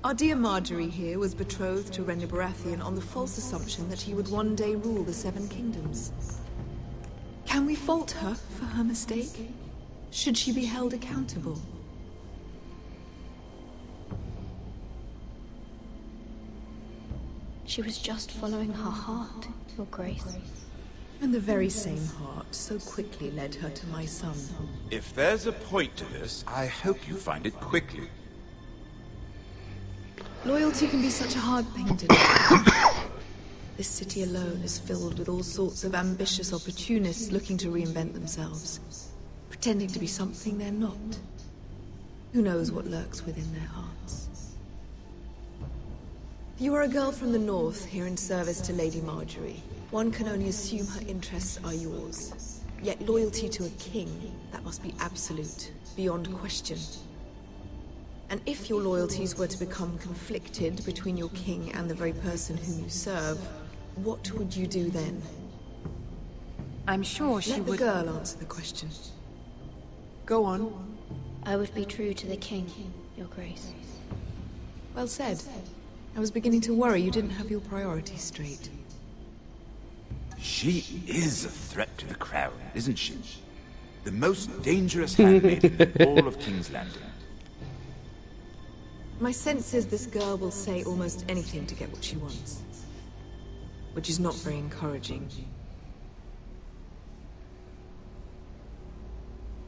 Our dear Marjorie here was betrothed to Rhaenyra Baratheon on the false assumption that he would one day rule the Seven Kingdoms. Can we fault her for her mistake? Should she be held accountable? She was just following her heart, Your Grace. And the very same heart so quickly led her to my son. If there's a point to this, I hope you find it quickly. Loyalty can be such a hard thing to do. This city alone is filled with all sorts of ambitious opportunists looking to reinvent themselves, pretending to be something they're not. Who knows what lurks within their hearts? You are a girl from the north, here in service to Lady Marjorie. One can only assume her interests are yours. Yet loyalty to a king, that must be absolute, beyond question. And if your loyalties were to become conflicted between your king and the very person whom you serve, what would you do then? I'm sure she would... Let the girl answer the question. Go on. I would be true to the king, Your Grace. Well said. I was beginning to worry you didn't have your priorities straight. She is a threat to the crown, isn't she? The most dangerous handmaiden in all of King's Landing. My sense is this girl will say almost anything to get what she wants. Which is not very encouraging.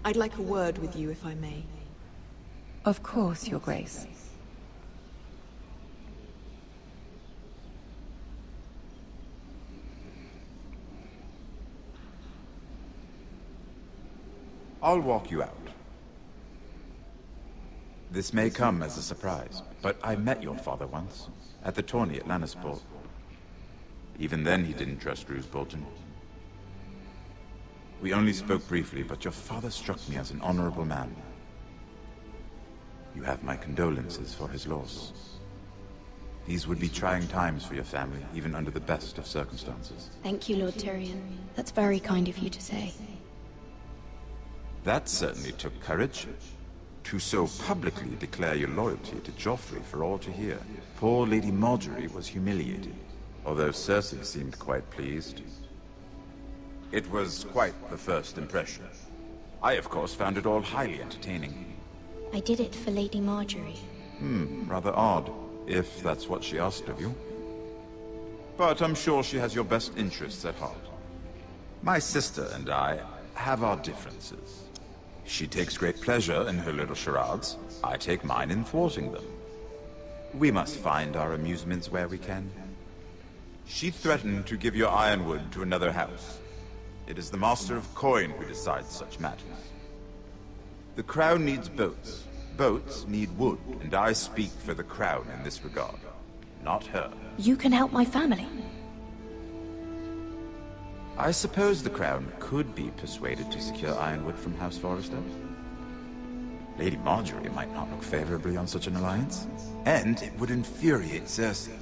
I'd like a word with you, if I may. Of course, Your Grace. I'll walk you out. This may come as a surprise, but I met your father once, at the tourney at Lannisport. Even then he didn't trust Roose Bolton. We only spoke briefly, but your father struck me as an honorable man. You have my condolences for his loss. These would be trying times for your family, even under the best of circumstances. Thank you, Lord Tyrion. That's very kind of you to say. That certainly took courage. To so publicly declare your loyalty to Joffrey for all to hear. Poor Lady Marjorie was humiliated, although Cersei seemed quite pleased. It was quite the first impression. I, of course, found it all highly entertaining. I did it for Lady Marjorie. Rather odd, if that's what she asked of you. But I'm sure she has your best interests at heart. My sister and I have our differences. She takes great pleasure in her little charades. I take mine in thwarting them. We must find our amusements where we can. She threatened to give your ironwood to another house. It is the Master of Coin who decides such matters. The Crown needs boats. Boats need wood, and I speak for the Crown in this regard. Not her. You can help my family. I suppose the Crown could be persuaded to secure ironwood from House Forrester. Lady Marjorie might not look favorably on such an alliance, and it would infuriate Cersei.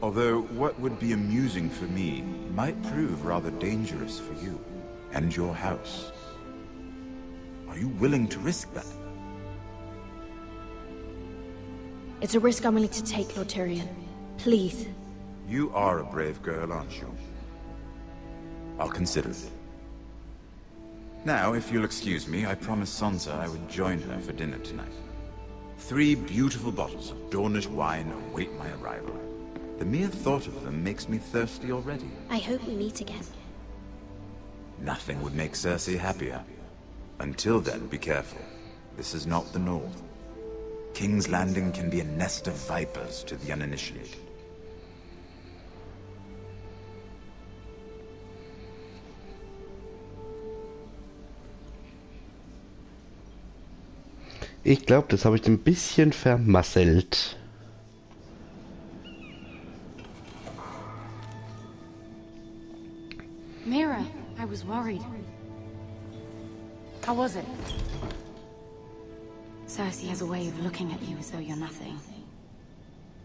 Although what would be amusing for me might prove rather dangerous for you and your house. Are you willing to risk that? It's a risk I'm willing to take, Lord Tyrion. Please. You are a brave girl, aren't you? I'll consider it. Now, if you'll excuse me, I promised Sansa I would join her for dinner tonight. 3 beautiful bottles of Dornish wine await my arrival. The mere thought of them makes me thirsty already. I hope we meet again. Nothing would make Cersei happier. Until then, be careful. This is not the North. King's Landing can be a nest of vipers to the uninitiated. Ich glaube, das habe ich ein bisschen vermasselt. Mira, I was worried. How was it? Cersei has a way of looking at you as though you're nothing.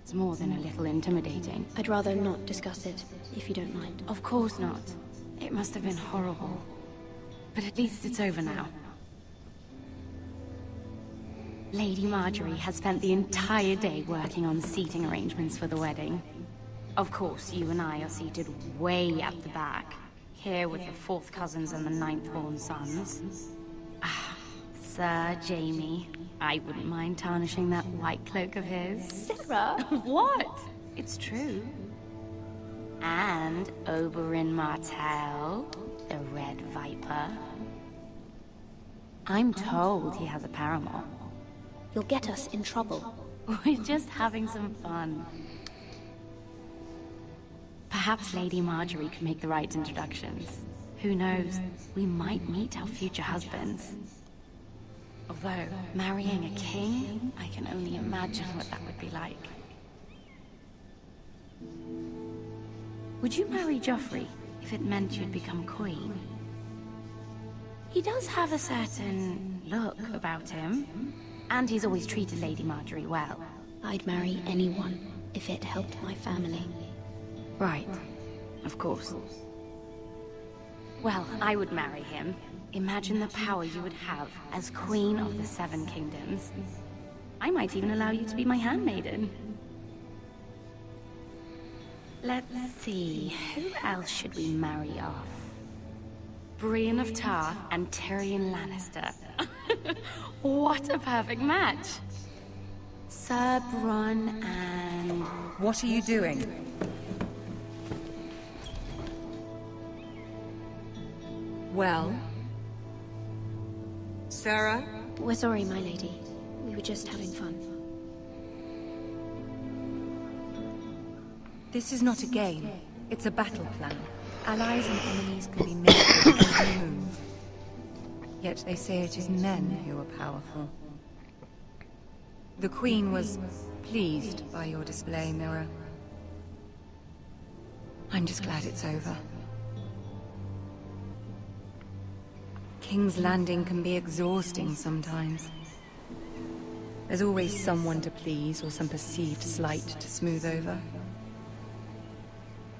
It's more than a little intimidating. I'd rather not discuss it, if you don't mind. Of course not. It must have been horrible. But at least it's over now. Lady Marjorie has spent the entire day working on seating arrangements for the wedding. Of course, you and I are seated way at the back, here with the 4th cousins and the 9th-born sons. Ah, Sir Jaime, I wouldn't mind tarnishing that white cloak of his. Sarah! What? It's true. And Oberyn Martell, the Red Viper. I'm told he has a paramour. You'll get us in trouble. We're just having some fun. Perhaps Lady Marjorie can make the right introductions. Who knows? We might meet our future husbands. Although, marrying a king, I can only imagine what that would be like. Would you marry Joffrey if it meant you'd become queen? He does have a certain look about him. And he's always treated Lady Marjorie well. I'd marry anyone if it helped my family. Right. Of course. Well, I would marry him. Imagine the power you would have as Queen of the 7 Kingdoms. I might even allow you to be my handmaiden. Let's see, who else should we marry off? Brienne of Tarth and Tyrion Lannister. What a perfect match! Sir Bronn and... What are you doing? Well? Sarah? We're sorry, my lady. We were just having fun. This is not a game. It's a battle plan. Allies and enemies can be made with every move. Yet they say it is men who are powerful. The Queen was pleased by your display, Mira. I'm just glad it's over. King's Landing can be exhausting sometimes. There's always someone to please or some perceived slight to smooth over.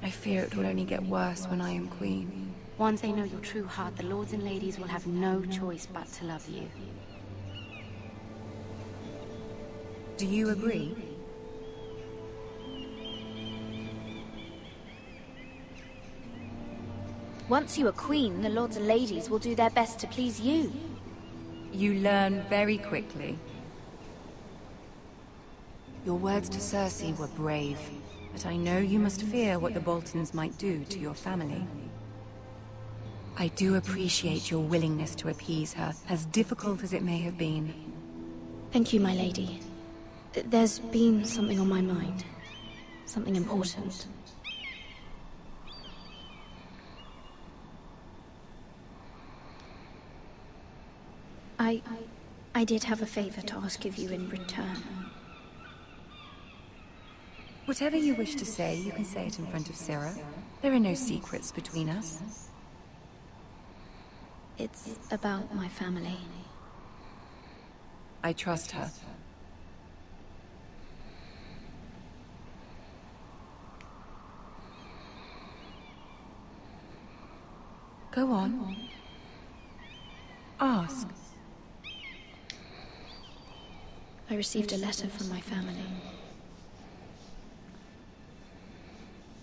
I fear it will only get worse when I am queen. Once they know your true heart, the lords and ladies will have no choice but to love you. Do you agree? Once you are queen, the lords and ladies will do their best to please you. You learn very quickly. Your words to Cersei were brave, but I know you must fear what the Boltons might do to your family. I do appreciate your willingness to appease her, as difficult as it may have been. Thank you, my lady. There's been something on my mind. Something important. I did have a favor to ask of you in return. Whatever you wish to say, you can say it in front of Sarah. There are no secrets between us. It's about my family. I trust her. Go on. Ask. I received a letter from my family.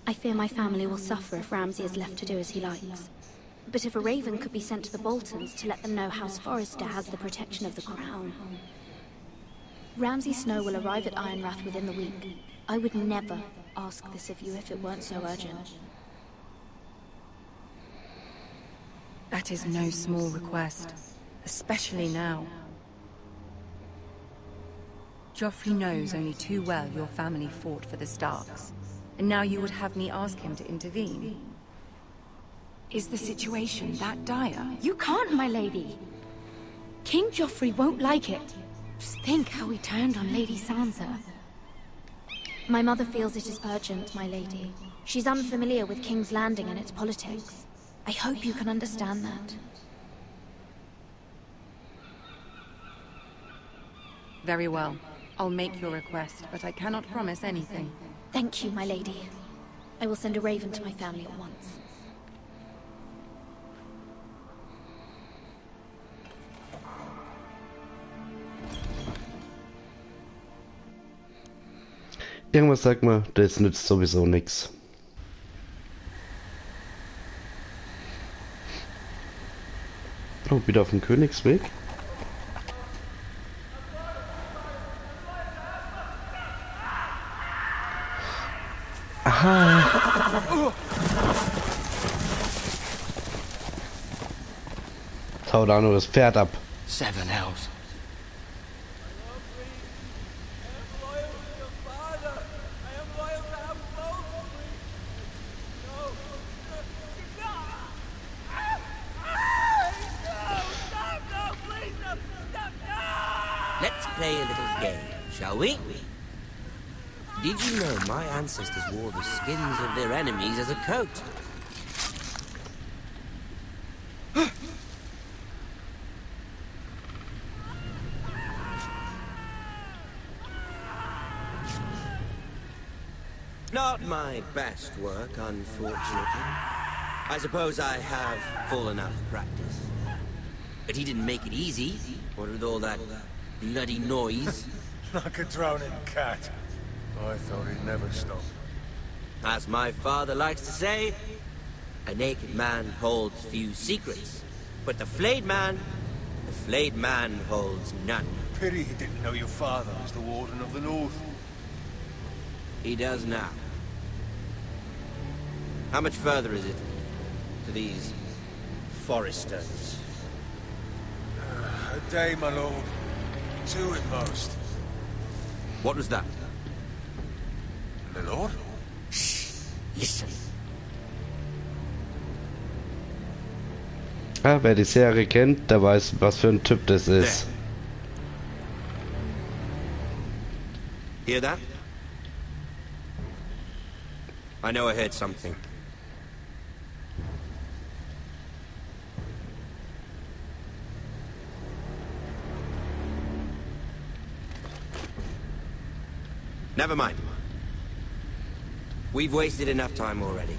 I fear my family will suffer if Ramsay is left to do as he likes. But if a raven could be sent to the Boltons to let them know House Forrester has the protection of the crown. Ramsay Snow will arrive at Ironrath within the week. I would never ask this of you if it weren't so urgent. That is no small request, especially now. Joffrey knows only too well your family fought for the Starks, and now you would have me ask him to intervene. Is the situation that dire? You can't, my lady! King Joffrey won't like it. Just think how he turned on Lady Sansa. My mother feels it is urgent, my lady. She's unfamiliar with King's Landing and its politics. I hope you can understand that. Very well. I'll make your request, but I cannot promise anything. Thank you, my lady. I will send a raven to my family at once. Irgendwas sagt mir, das nützt sowieso nichts. Oh, wieder auf dem Königsweg. Aha. Hau da nur das Pferd ab. Seven hells. Let's play a little game, shall we? Did you know my ancestors wore the skins of their enemies as a coat? Not my best work, unfortunately. I suppose I have fallen out of practice. But he didn't make it easy, what with all that bloody noise. Like a drowning cat. I thought he'd never stop. As my father likes to say, a naked man holds few secrets. But the flayed man holds none. Pity he didn't know your father was the Warden of the North. He does now. How much further is it to these Foresters? A day, my lord. 2 at most. What was that? My lord? Shh! Listen. Ja, wer die Serie kennt, der weiß, was für ein Typ das ist. Hear that? I know I heard something. Never mind. We've wasted enough time already.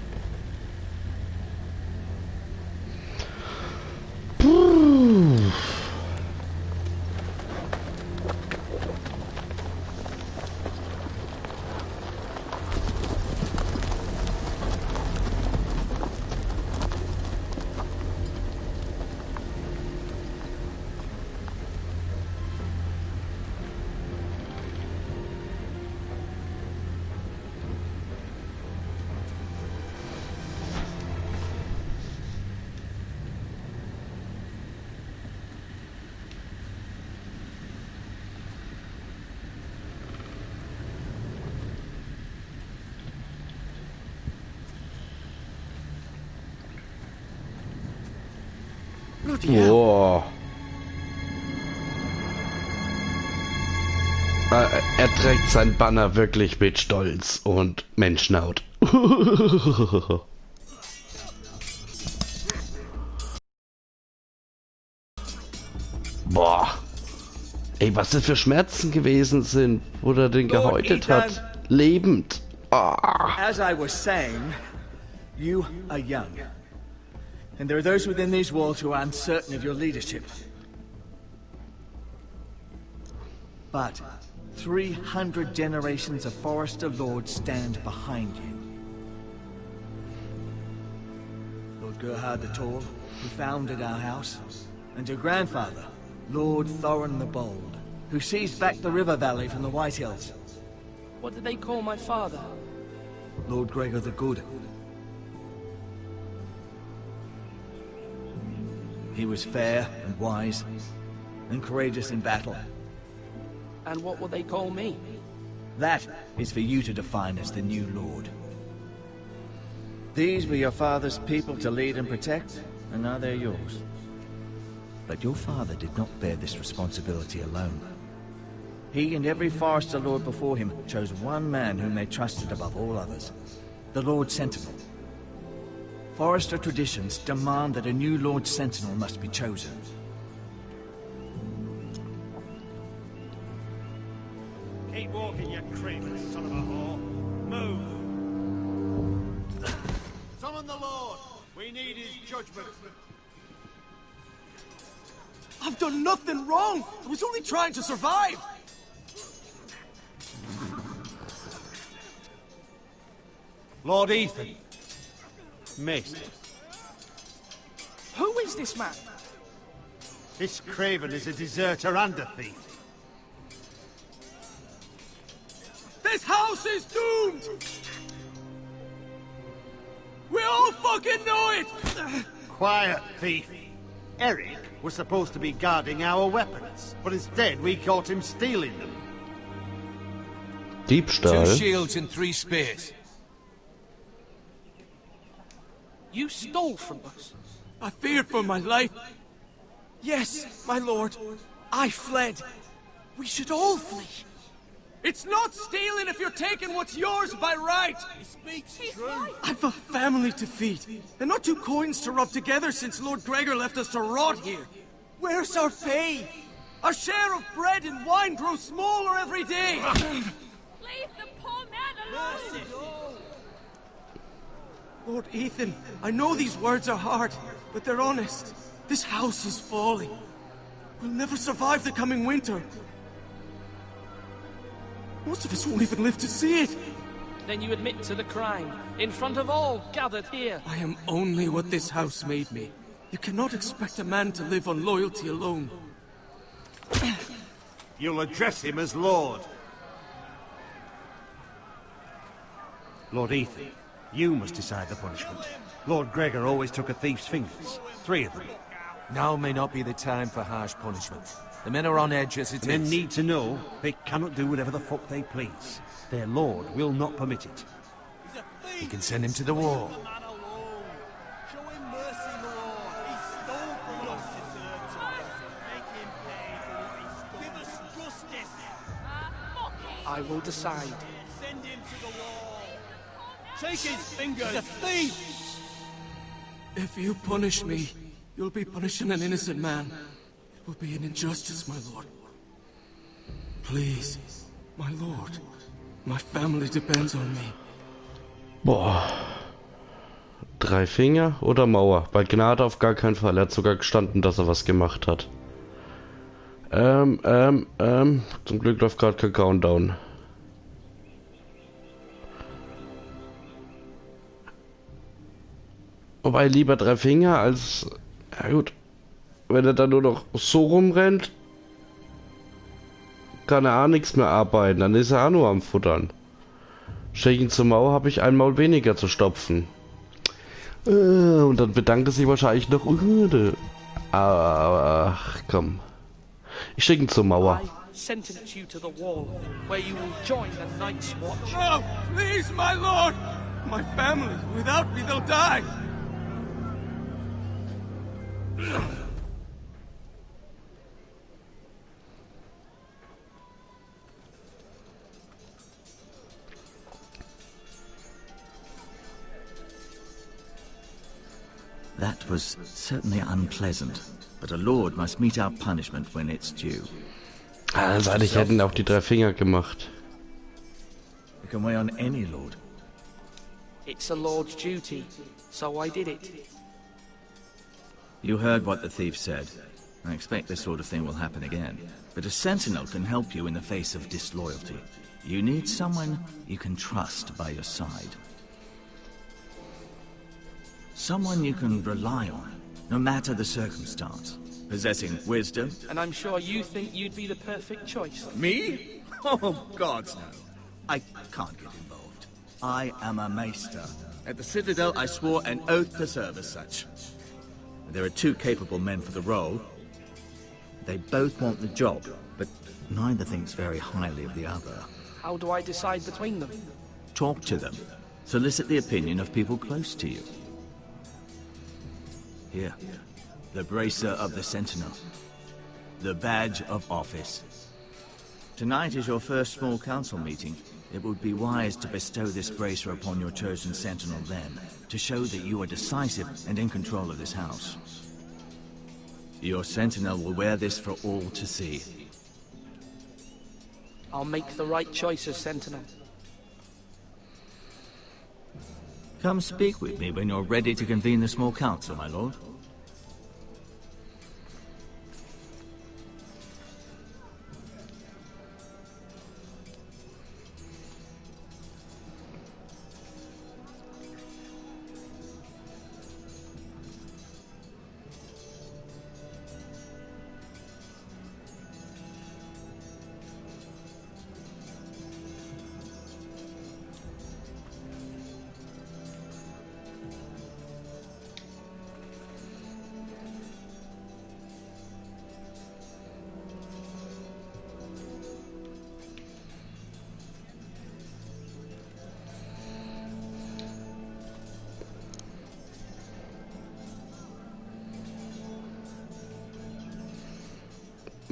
Boah. Er trägt sein Banner wirklich mit Stolz und Menschenhaut. Boah. Ey, was das für Schmerzen gewesen sind, wo er den gehäutet hat. Lebend. As I was saying, you are young. And there are those within these walls who are uncertain of your leadership. But 300 generations of Forester Lords stand behind you. Lord Gerhard the Tall, who founded our house, and your grandfather, Lord Thorin the Bold, who seized back the river valley from the White Hills. What did they call my father? Lord Gregor the Good. He was fair and wise, and courageous in battle. And what will they call me? That is for you to define as the new Lord. These were your father's people to lead and protect, and now they're yours. But your father did not bear this responsibility alone. He and every Forester Lord before him chose one man whom they trusted above all others, the Lord Sentinel. Forester traditions demand that a new Lord Sentinel must be chosen. Keep walking, you craven son of a whore. Move! Summon the Lord! We need his judgment. I've done nothing wrong! I was only trying to survive! Lord Ethan. Missed. Who is this man? This craven is a deserter and a thief. This house is doomed! We all fucking know it! Quiet, thief. Eric was supposed to be guarding our weapons, but instead we caught him stealing them. Diebstahl. 2 shields and 3 spears. You stole from us. I feared for my life. Yes, my lord. I fled. We should all flee. It's not stealing if you're taking what's yours by right. He speaks true. I've a family to feed, and not 2 coins to rub together since Lord Gregor left us to rot here. Where's our pay? Our share of bread and wine grows smaller every day. Leave the poor man alone! Lord Ethan, I know these words are hard, but they're honest. This house is falling. We'll never survive the coming winter. Most of us won't even live to see it. Then you admit to the crime, in front of all gathered here. I am only what this house made me. You cannot expect a man to live on loyalty alone. You'll address him as Lord. Lord Ethan, you must decide the punishment. Lord Gregor always took a thief's fingers. 3 of them. Now may not be the time for harsh punishment. The men are on edge as it is. Men need to know they cannot do whatever the fuck they please. Their lord will not permit it. You can send him to the wall. I will decide. Send him to the wall. Take his fingers. He's a thief. If you punish me, you'll be punishing an innocent man. It will be an injustice, my lord. Please, my lord. My family depends on me. Boah. 3 Finger oder Mauer? Bei Gnade auf gar keinen Fall. Er hat sogar gestanden, dass er was gemacht hat. Zum Glück läuft gerade kein Countdown. Wobei lieber 3 Finger als... Ja gut. Wenn er dann nur noch so rumrennt, kann er auch nichts mehr arbeiten. Dann ist er auch nur am Futtern. Stell ihn zur Mauer, habe ich ein Maul weniger zu stopfen. Und dann bedankt er sich wahrscheinlich noch. Ach komm. Ich schicke ihn zur Mauer. Sentence you to the wall, where you will join the Night's Watch. No, please, my lord! My family, without me, they'll die! That was certainly unpleasant, but a lord must meet our punishment when it's due. Also ich hätten auch die 3 Finger gemacht. You can weigh on any lord. It's a lord's duty, so I did it. You heard what the thief said. I expect this sort of thing will happen again. But a sentinel can help you in the face of disloyalty. You need someone you can trust by your side. Someone you can rely on, no matter the circumstance. Possessing wisdom. And I'm sure you think you'd be the perfect choice. Me? Oh, gods no. I can't get involved. I am a maester. At the Citadel, I swore an oath to serve as such. There are 2 capable men for the role. They both want the job, but neither thinks very highly of the other. How do I decide between them? Talk to them. Solicit the opinion of people close to you. Here, the bracer of the Sentinel. The badge of office. Tonight is your first small council meeting. It would be wise to bestow this bracer upon your chosen Sentinel then, to show that you are decisive and in control of this house. Your Sentinel will wear this for all to see. I'll make the right choice as Sentinel. Come speak with me when you're ready to convene the small council, my lord.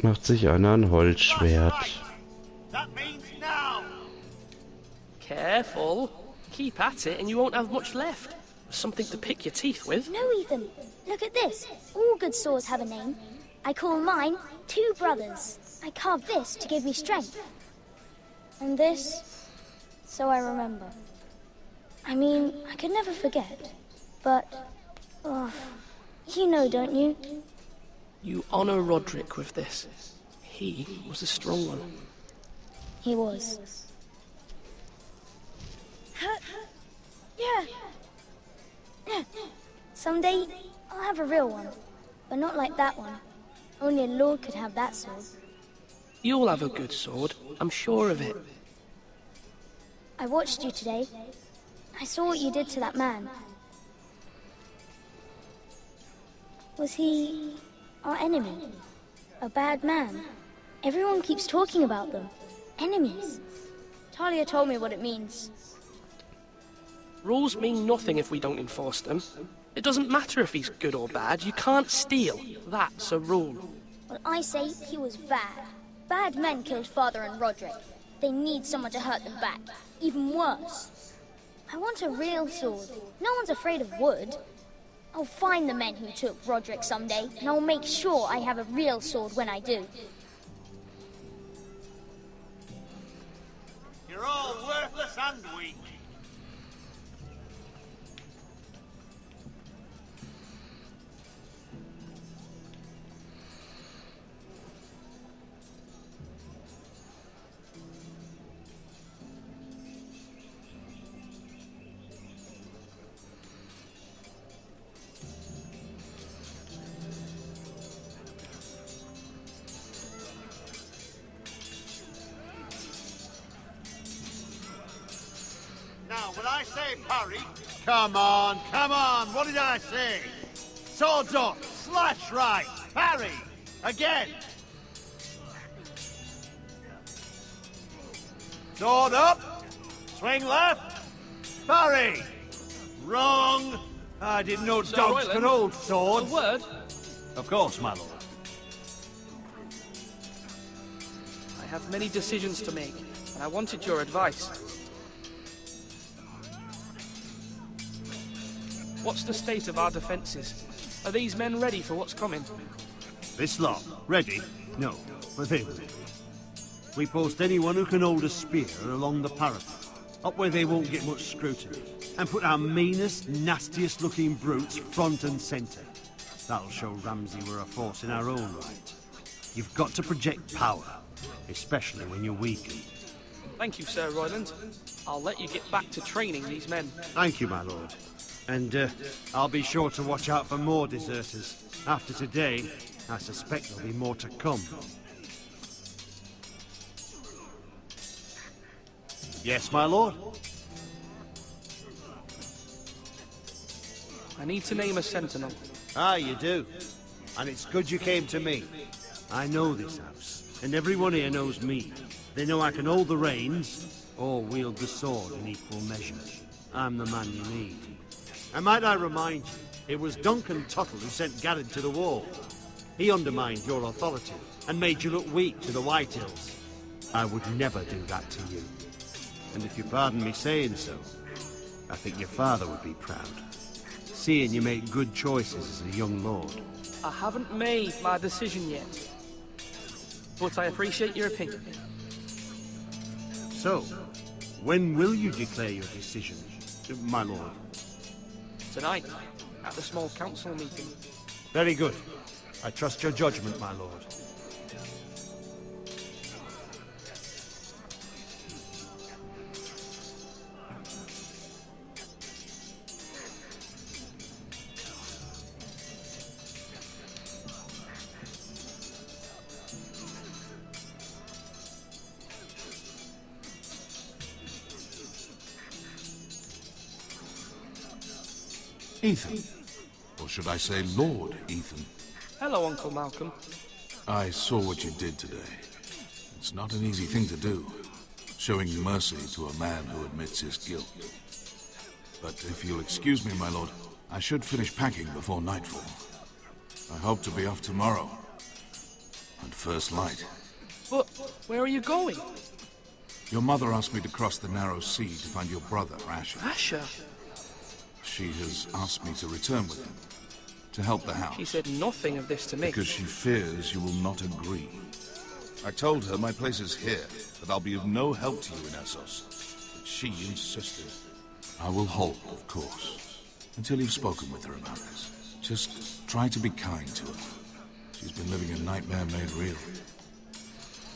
Macht sich einer ein Holzschwert. That means now. Careful. Keep at it and you won't have much left. Something to pick your teeth with. No, Ethan. Look at this. All good swords have a name. I call mine 2 brothers. I carved this to give me strength. And this, so I remember. I mean, I could never forget. But, oh, you know, don't you? You honor Roderick with this. He was a strong one. He was. Yeah. Someday, I'll have a real one. But not like that one. Only a lord could have that sword. You'll have a good sword. I'm sure of it. I watched you today. I saw what you did to that man. Was he our enemy? A bad man? Everyone keeps talking about them. Enemies. Talia told me what it means. Rules mean nothing if we don't enforce them. It doesn't matter if he's good or bad. You can't steal. That's a rule. Well, I say he was bad. Bad men killed Father and Roderick. They need someone to hurt them back. Even worse. I want a real sword. No one's afraid of wood. I'll find the men who took Roderick someday, and I'll make sure I have a real sword when I do. You're all worthless and weak. Now, when I say parry... Come on, what did I say? Swords up, slash right, parry, again. Sword up, swing left, parry. Wrong. I didn't know dogs could hold swords. A word? Of course, my lord. I have many decisions to make, and I wanted your advice. What's the state of our defences? Are these men ready for what's coming? This lot, ready? No, but they will be. We post anyone who can hold a spear along the parapet, up where they won't get much scrutiny, and put our meanest, nastiest looking brutes front and centre. That'll show Ramsay we're a force in our own right. You've got to project power, especially when you're weakened. Thank you, Sir Royland. I'll let you get back to training these men. Thank you, my lord. And I'll be sure to watch out for more deserters. After today, I suspect there'll be more to come. Yes, my lord? I need to name a sentinel. Ah, you do. And it's good you came to me. I know this house, and everyone here knows me. They know I can hold the reins, or wield the sword in equal measure. I'm the man you need. And might I remind you, it was Duncan Tuttle who sent Garrett to the wall. He undermined your authority, and made you look weak to the Whitehills. I would never do that to you. And if you pardon me saying so, I think your father would be proud. Seeing you make good choices as a young lord. I haven't made my decision yet, but I appreciate your opinion. So, when will you declare your decision, my lord? Tonight, at the small council meeting. Very good. I trust your judgment, my lord. Ethan. Or should I say Lord Ethan? Hello, Uncle Malcolm. I saw what you did today. It's not an easy thing to do, showing mercy to a man who admits his guilt. But if you'll excuse me, my lord, I should finish packing before nightfall. I hope to be off tomorrow. At first light. But where are you going? Your mother asked me to cross the narrow sea to find your brother, Asher. Asher? She has asked me to return with him, to help the house. She said nothing of this to me. Because she fears you will not agree. I told her my place is here, that I'll be of no help to you in Essos. But she insisted. I will hold, of course, until you've spoken with her about this. Just try to be kind to her. She's been living a nightmare made real.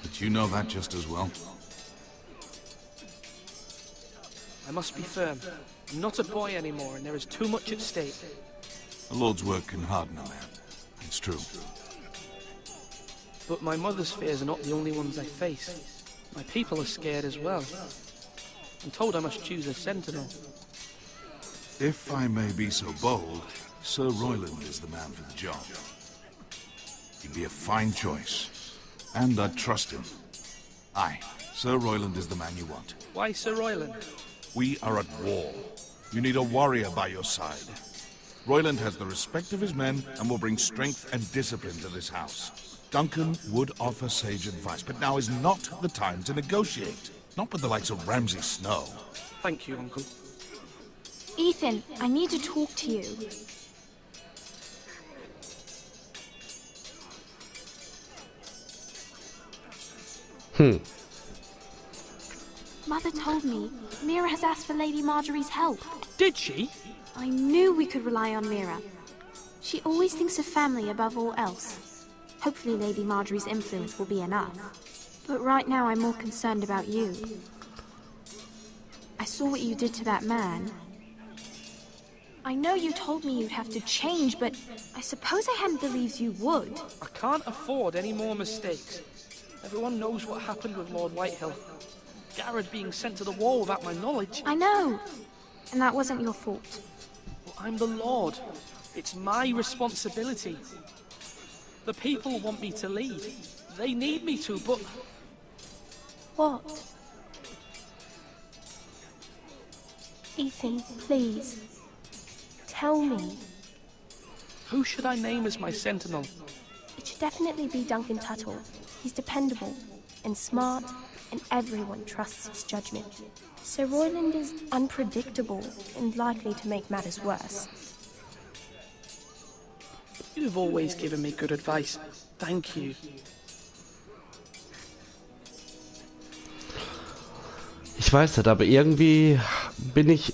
But you know that just as well. I must be firm. I'm not a boy anymore, and there is too much at stake. The Lord's work can harden a man. It's true. But my mother's fears are not the only ones I face. My people are scared as well. I'm told I must choose a sentinel. If I may be so bold, Sir Royland is the man for the job. He'd be a fine choice. And I'd trust him. Aye, Sir Royland is the man you want. Why Sir Royland? We are at war. You need a warrior by your side. Royland has the respect of his men and will bring strength and discipline to this house. Duncan would offer sage advice, but now is not the time to negotiate. Not with the likes of Ramsay Snow. Thank you, Uncle. Ethan, I need to talk to you. Mother told me Mira has asked for Lady Marjorie's help. Did she? I knew we could rely on Mira. She always thinks of family above all else. Hopefully Lady Marjorie's influence will be enough. But right now I'm more concerned about you. I saw what you did to that man. I know you told me you'd have to change, but I suppose I hadn't believed you would. I can't afford any more mistakes. Everyone knows what happened with Lord Whitehill. Garrett being sent to the wall without my knowledge. I know. And that wasn't your fault. Well, I'm the Lord. It's my responsibility. The people want me to lead. They need me to, but... What? Ethan, please. Tell me. Who should I name as my sentinel? It should definitely be Duncan Tuttle. He's dependable and smart, and everyone trusts his judgment. Sir Royland is unpredictable and likely to make matters worse. You've always given me good advice. Thank you. Ich weiß nicht, aber irgendwie bin ich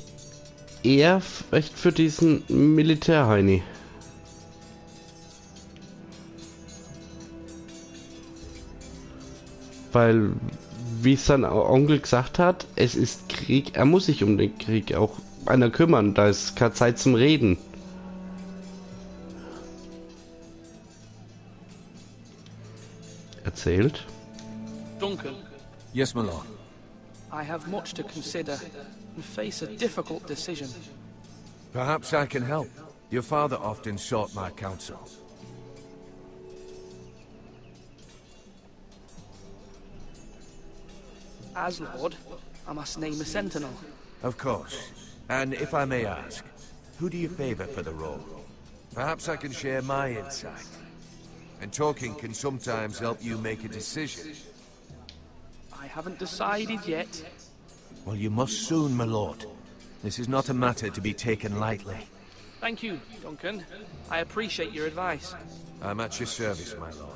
eher echt für diesen Militärheini. Weil, wie es sein Onkel gesagt hat, es ist Krieg, er muss sich um den Krieg auch einer kümmern, da ist keine Zeit zum Reden. Erzählt. Duncan. Yes, my lord. I have much to consider and face a difficult decision. Perhaps I can help. Your father often sought my counsel. As Lord, I must name a sentinel. Of course. And if I may ask, who do you favor for the role? Perhaps I can share my insight. And talking can sometimes help you make a decision. I haven't decided yet. Well, you must soon, my lord. This is not a matter to be taken lightly. Thank you, Duncan. I appreciate your advice. I'm at your service, my lord.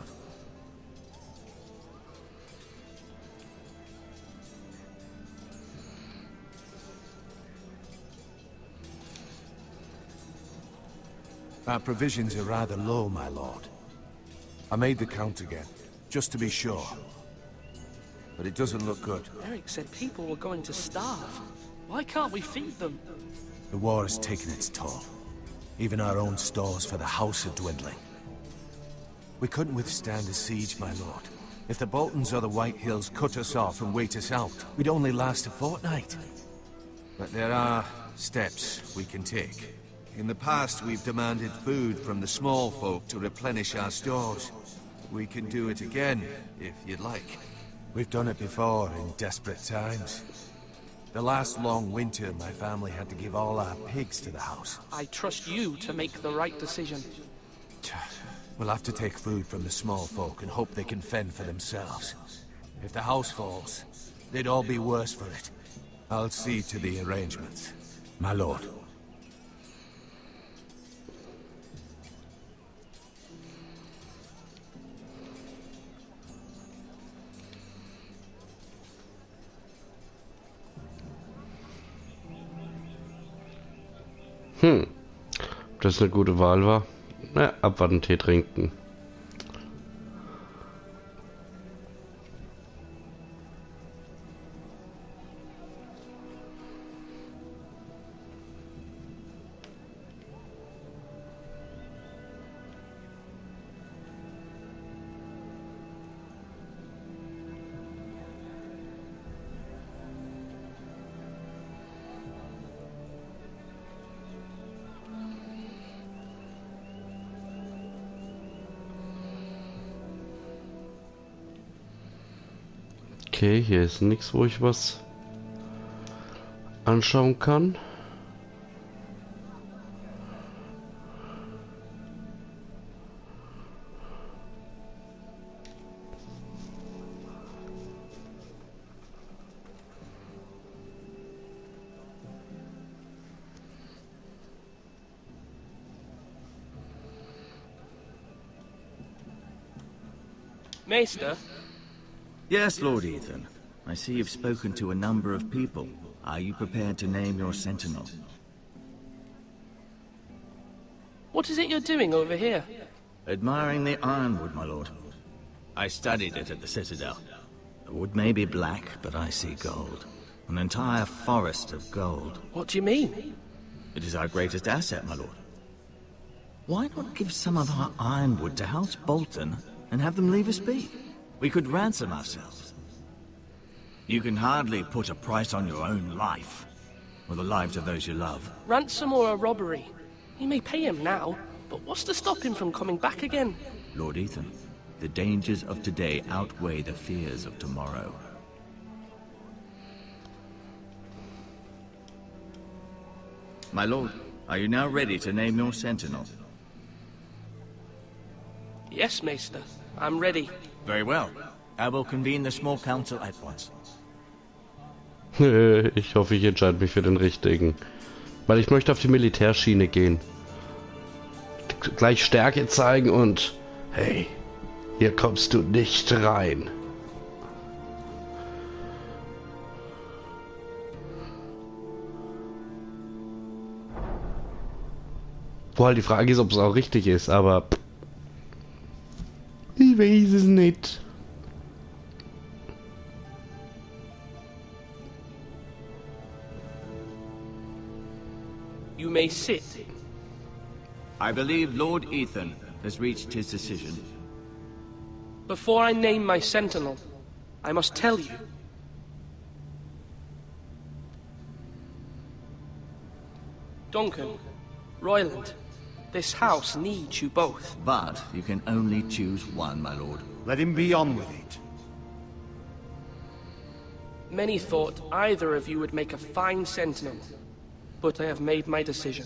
Our provisions are rather low, my lord. I made the count again, just to be sure. But it doesn't look good. Eric said people were going to starve. Why can't we feed them? The war has taken its toll. Even our own stores for the house are dwindling. We couldn't withstand a siege, my lord. If the Boltons or the White Hills cut us off and wait us out, we'd only last a fortnight. But there are steps we can take. In the past, we've demanded food from the small folk to replenish our stores. We can do it again, if you'd like. We've done it before in desperate times. The last long winter, my family had to give all our pigs to the house. I trust you to make the right decision. We'll have to take food from the small folk and hope they can fend for themselves. If the house falls, they'd all be worse for it. I'll see to the arrangements, my lord. Ob das eine gute Wahl war? Na, abwarten, Tee trinken. Okay, hier ist nichts, wo ich was anschauen kann. Maester? Yes, Lord Ethan. I see you've spoken to a number of people. Are you prepared to name your sentinel? What is it you're doing over here? Admiring the ironwood, my lord. I studied it at the Citadel. The wood may be black, but I see gold. An entire forest of gold. What do you mean? It is our greatest asset, my lord. Why not give some of our ironwood to House Bolton and have them leave us be? We could ransom ourselves. You can hardly put a price on your own life, or the lives of those you love. Ransom or a robbery? You may pay him now, but what's to stop him from coming back again? Lord Ethan, the dangers of today outweigh the fears of tomorrow. My lord, are you now ready to name your sentinel? Yes, Maester. I'm ready. Very well. I will convene the small council at once. Ich hoffe, ich entscheide mich für den richtigen. Weil ich möchte auf die Militärschiene gehen. gleich Stärke zeigen und hey, hier kommst du nicht rein. Wo halt die Frage ist, ob es auch richtig ist, aber ich weiß es nicht. You may sit. I believe Lord Ethan has reached his decision. Before I name my sentinel, I must tell you. Duncan, Royland, this house needs you both. But you can only choose one, my lord. Let him be on with it. Many thought either of you would make a fine sentinel, but I have made my decision.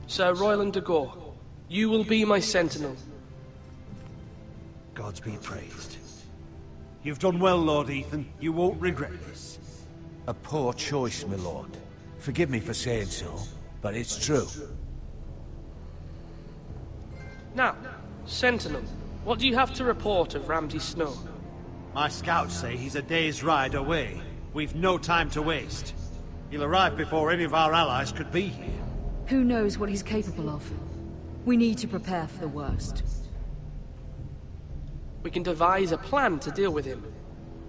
Sir Royland de Gore, you will be my sentinel. Gods be praised. You've done well, Lord Ethan. You won't regret this. A poor choice, my lord. Forgive me for saying so, but it's true. Now, Sentinel, what do you have to report of Ramsay Snow? My scouts say he's a day's ride away. We've no time to waste. He'll arrive before any of our allies could be here. Who knows what he's capable of? We need to prepare for the worst. We can devise a plan to deal with him.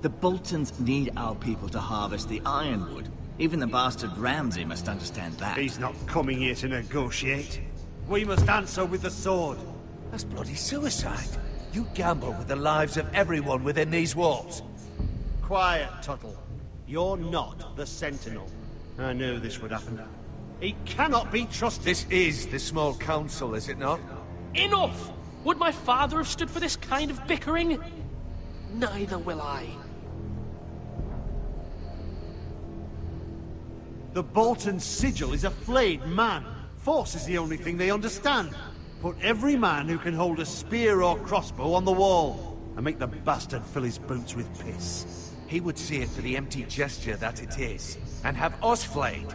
The Boltons need our people to harvest the ironwood. Even the bastard Ramsay must understand that. He's not coming here to negotiate. We must answer with the sword. That's bloody suicide. You gamble with the lives of everyone within these walls. Quiet, Tuttle. You're not the Sentinel. I knew this would happen. He cannot be trusted. This is the small council, is it not? Enough! Would my father have stood for this kind of bickering? Neither will I. The Bolton sigil is a flayed man. Force is the only thing they understand. Put every man who can hold a spear or crossbow on the wall, and make the bastard fill his boots with piss. He would see it for the empty gesture that it is, and have us flayed.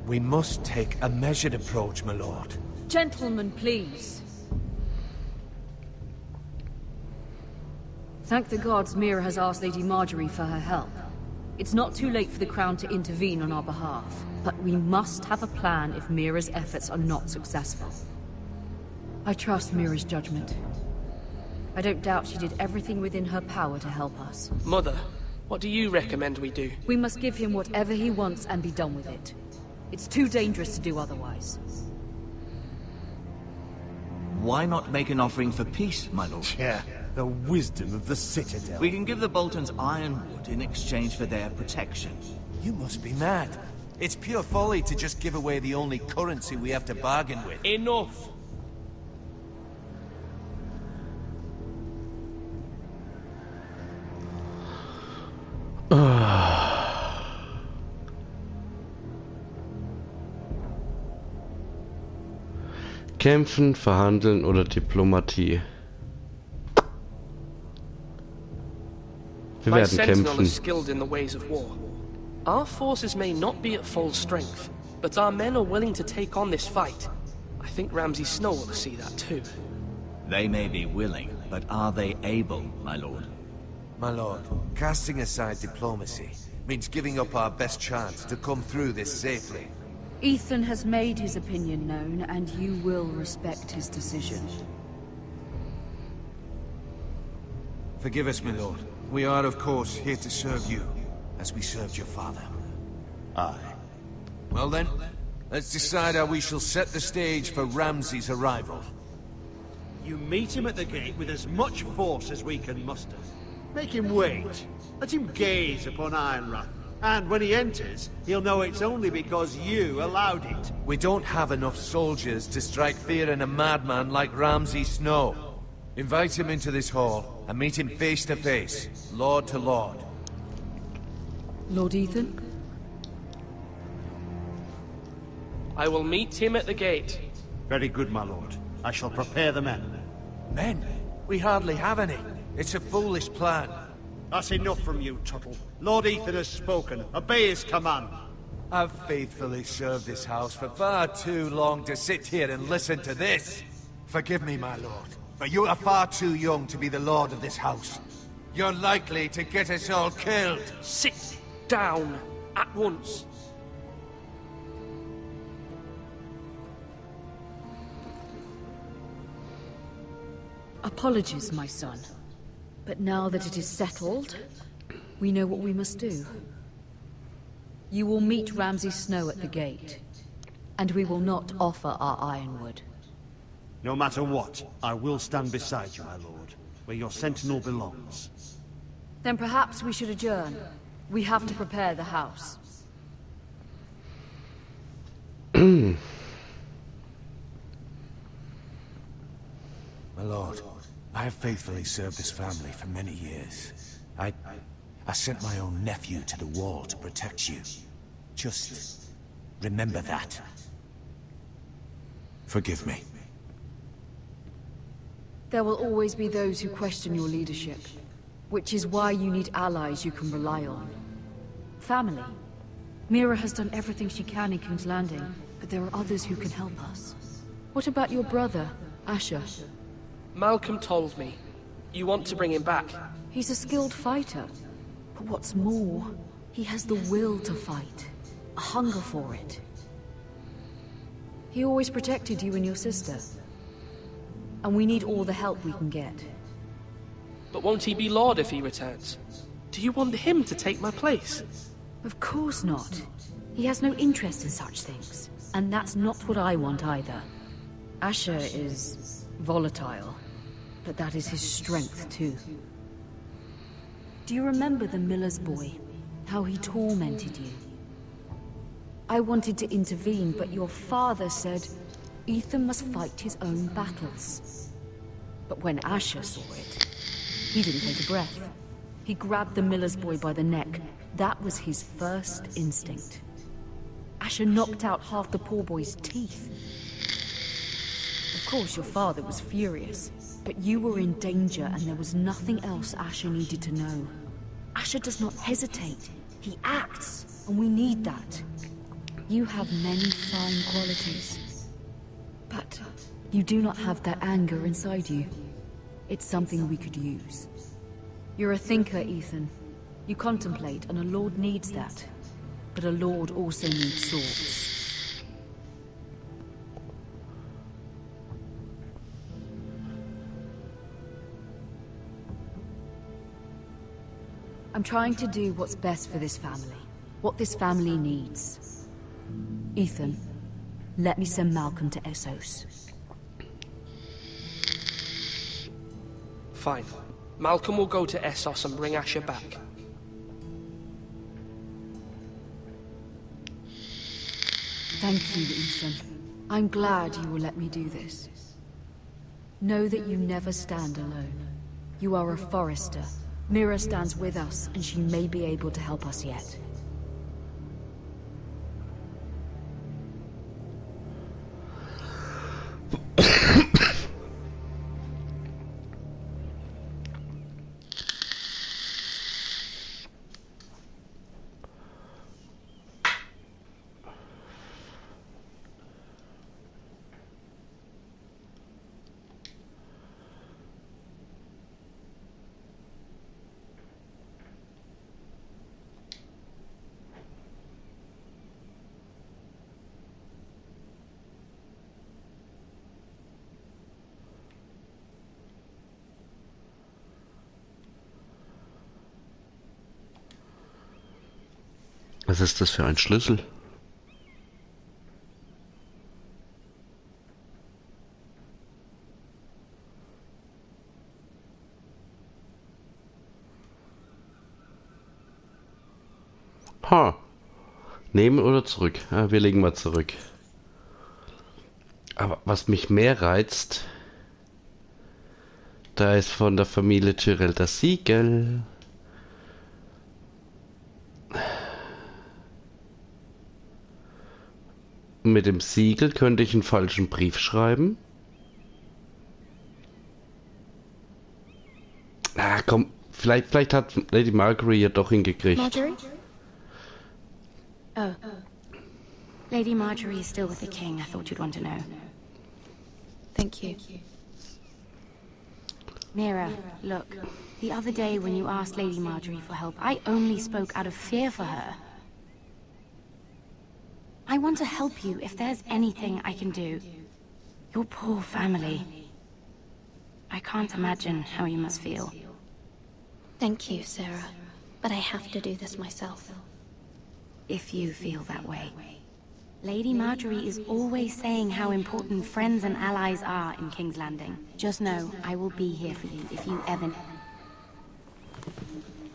We must take a measured approach, my lord. Gentlemen, please. Thank the gods Mira has asked Lady Marjorie for her help. It's not too late for the Crown to intervene on our behalf, but we must have a plan if Mira's efforts are not successful. I trust Mira's judgment. I don't doubt she did everything within her power to help us. Mother, what do you recommend we do? We must give him whatever he wants and be done with it. It's too dangerous to do otherwise. Why not make an offering for peace, my lord? Yeah, the wisdom of the Citadel. We can give the Boltons ironwood in exchange for their protection. You must be mad. It's pure folly to just give away the only currency we have to bargain with. Enough! Kämpfen, verhandeln oder Diplomatie. Wir My werden sentinel kämpfen. is skilled in the ways of war. Our forces may not be at full strength, but our men are willing to take on this fight. I think Ramsay Snow will see that too. They may be willing, but are they able, my lord? My lord, casting aside diplomacy means giving up our best chance to come through this safely. Ethan has made his opinion known, and you will respect his decision. Forgive us, my lord. We are, of course, here to serve you, as we served your father. Aye. Well then, let's decide how we shall set the stage for Ramsay's arrival. You meet him at the gate with as much force as we can muster. Make him wait. Let him gaze upon Ironrath. And when he enters, he'll know it's only because you allowed it. We don't have enough soldiers to strike fear in a madman like Ramsay Snow. Invite him into this hall, and meet him face to face, lord to lord. Lord Ethan? I will meet him at the gate. Very good, my lord. I shall prepare the men. Men? We hardly have any. It's a foolish plan. That's enough from you, Tuttle. Lord Ethan has spoken. Obey his command. I've faithfully served this house for far too long to sit here and listen to this. Forgive me, my lord, but you are far too young to be the lord of this house. You're likely to get us all killed. Sit down at once. Apologies, my son. But now that it is settled, we know what we must do. You will meet Ramsay Snow at the gate, and we will not offer our ironwood. No matter what, I will stand beside you, my lord, where your sentinel belongs. Then perhaps we should adjourn. We have to prepare the house. My lord, I have faithfully served this family for many years. I sent my own nephew to the wall to protect you. Just remember that. Forgive me. There will always be those who question your leadership, which is why you need allies you can rely on. Family. Mira has done everything she can in King's Landing, but there are others who can help us. What about your brother, Asher? Malcolm told me. You want to bring him back? He's a skilled fighter. But what's more, he has the will to fight. A hunger for it. He always protected you and your sister. And we need all the help we can get. But won't he be Lord if he returns? Do you want him to take my place? Of course not. He has no interest in such things. And that's not what I want either. Asher is volatile, but that is his strength too. Do you remember the miller's boy? How he tormented you? I wanted to intervene, but your father said Ethan must fight his own battles. But when Asher saw it, he didn't take a breath. He grabbed the miller's boy by the neck. That was his first instinct. Asher knocked out half the poor boy's teeth. Of course, your father was furious, but you were in danger and there was nothing else Asher needed to know. Asher does not hesitate. He acts, and we need that. You have many fine qualities, but you do not have that anger inside you. It's something we could use. You're a thinker, Ethan. You contemplate, and a lord needs that. But a lord also needs swords. I'm trying to do what's best for this family. What this family needs. Ethan, let me send Malcolm to Essos. Fine. Malcolm will go to Essos and bring Asher back. Thank you, Ethan. I'm glad you will let me do this. Know that you never stand alone. You are a Forester. Mira stands with us, and she may be able to help us yet. Was ist das für ein Schlüssel? Ha. Nehmen oder zurück? Ja, wir legen mal zurück. Aber was mich mehr reizt, da ist von der Familie Tyrell das Siegel. Mit dem Siegel könnte ich einen falschen Brief schreiben. Ah, komm, Vielleicht hat Lady Margaery ja doch hingekriegt. Marjorie? Oh. Lady Marjorie is still with the king. I thought you'd want to know. Thank you. Mira, look. The other day when you asked Lady Marjorie for help, I only spoke out of fear for her. I want to help you if there's anything I can do. Your poor family. I can't imagine how you must feel. Thank you, Sarah. But I have to do this myself. If you feel that way. Lady Marjorie is always saying how important friends and allies are in King's Landing. Just know, I will be here for you if you ever...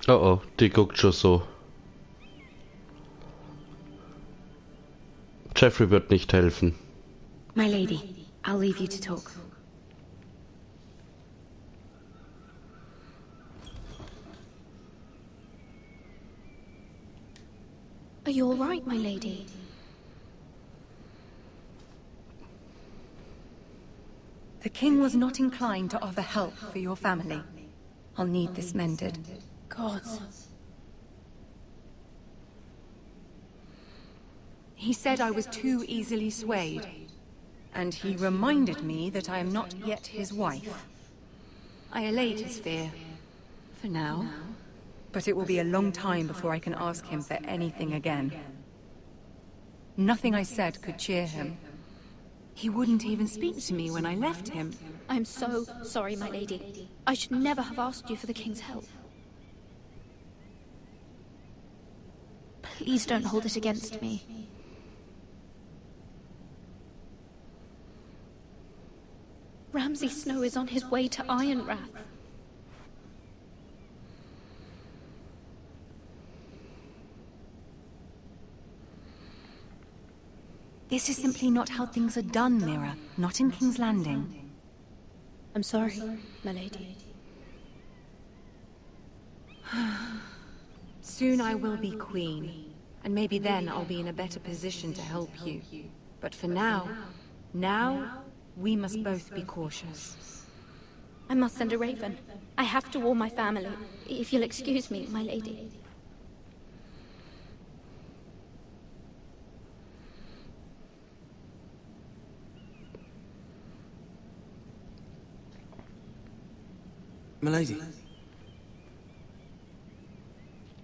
Oh, die guckt schon so. Jeffrey wird nicht helfen. My lady, I'll leave you to talk. Are you all right, my lady? The king was not inclined to offer help for your family. I'll need this mended. Gods. He said I was too easily swayed. And he reminded me that I am not yet his wife. I allayed his fear. For now. But it will be a long time before I can ask him for anything again. Nothing I said could cheer him. He wouldn't even speak to me when I left him. I'm so sorry, my lady. I should never have asked you for the king's help. Please don't hold it against me. Ramsay Snow is on his way to Ironrath. This is simply not how things are done, Mira. Not in King's Landing. I'm sorry, my lady. Soon I will be queen, and maybe then I'll be in a better position to help you. But for now, we must both be cautious. I must send a raven. I have to warn my family. If you'll excuse me, my lady. Milady.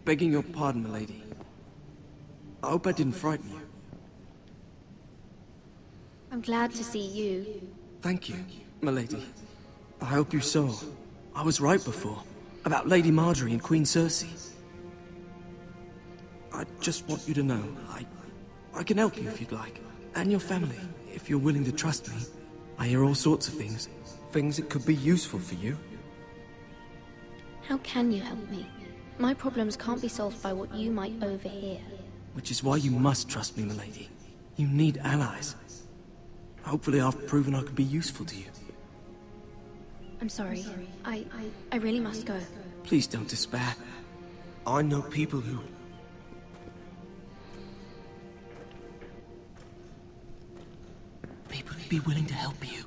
Begging your pardon, milady. I hope I didn't frighten you. I'm glad to see you. Thank you, milady. I hope you saw. I was right before. About Lady Marjorie and Queen Cersei. I just want you to know, I can help you if you'd like. And your family, if you're willing to trust me. I hear all sorts of things. Things that could be useful for you. How can you help me? My problems can't be solved by what you might overhear. Which is why you must trust me, milady. You need allies. Hopefully I've proven I can be useful to you. I'm sorry. I really must go. Please don't despair. I know people who... People who'd be willing to help you.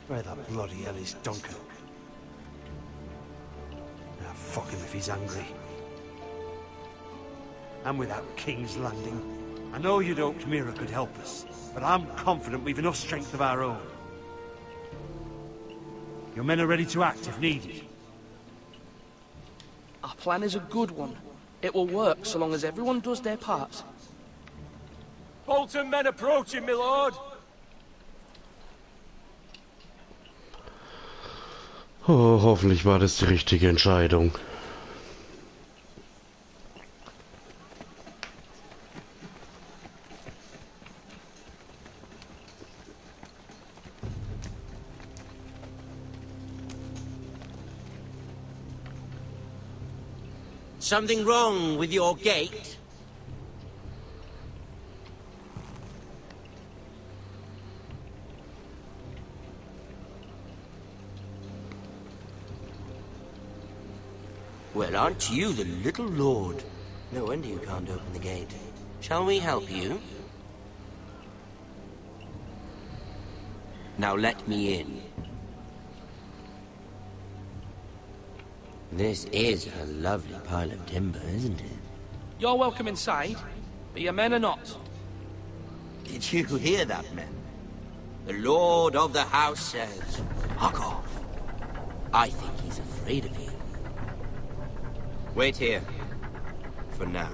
Where the bloody hell is Duncan? Now fuck him if he's angry. And without King's Landing, I know you'd hoped Mira could help us, but I'm confident we've enough strength of our own. Your men are ready to act if needed. Our plan is a good one. It will work so long as everyone does their part. Bolton men approaching, my lord! Oh, hoffentlich war das die richtige Entscheidung. Something wrong with your gate? Well, aren't you the little lord? No wonder you can't open the gate. Shall we help you? Now let me in. This is a lovely pile of timber, isn't it? You're welcome inside, but your men are not. Did you hear that, men? The lord of the house says, fuck off. I think he's afraid of you. Wait here. For now.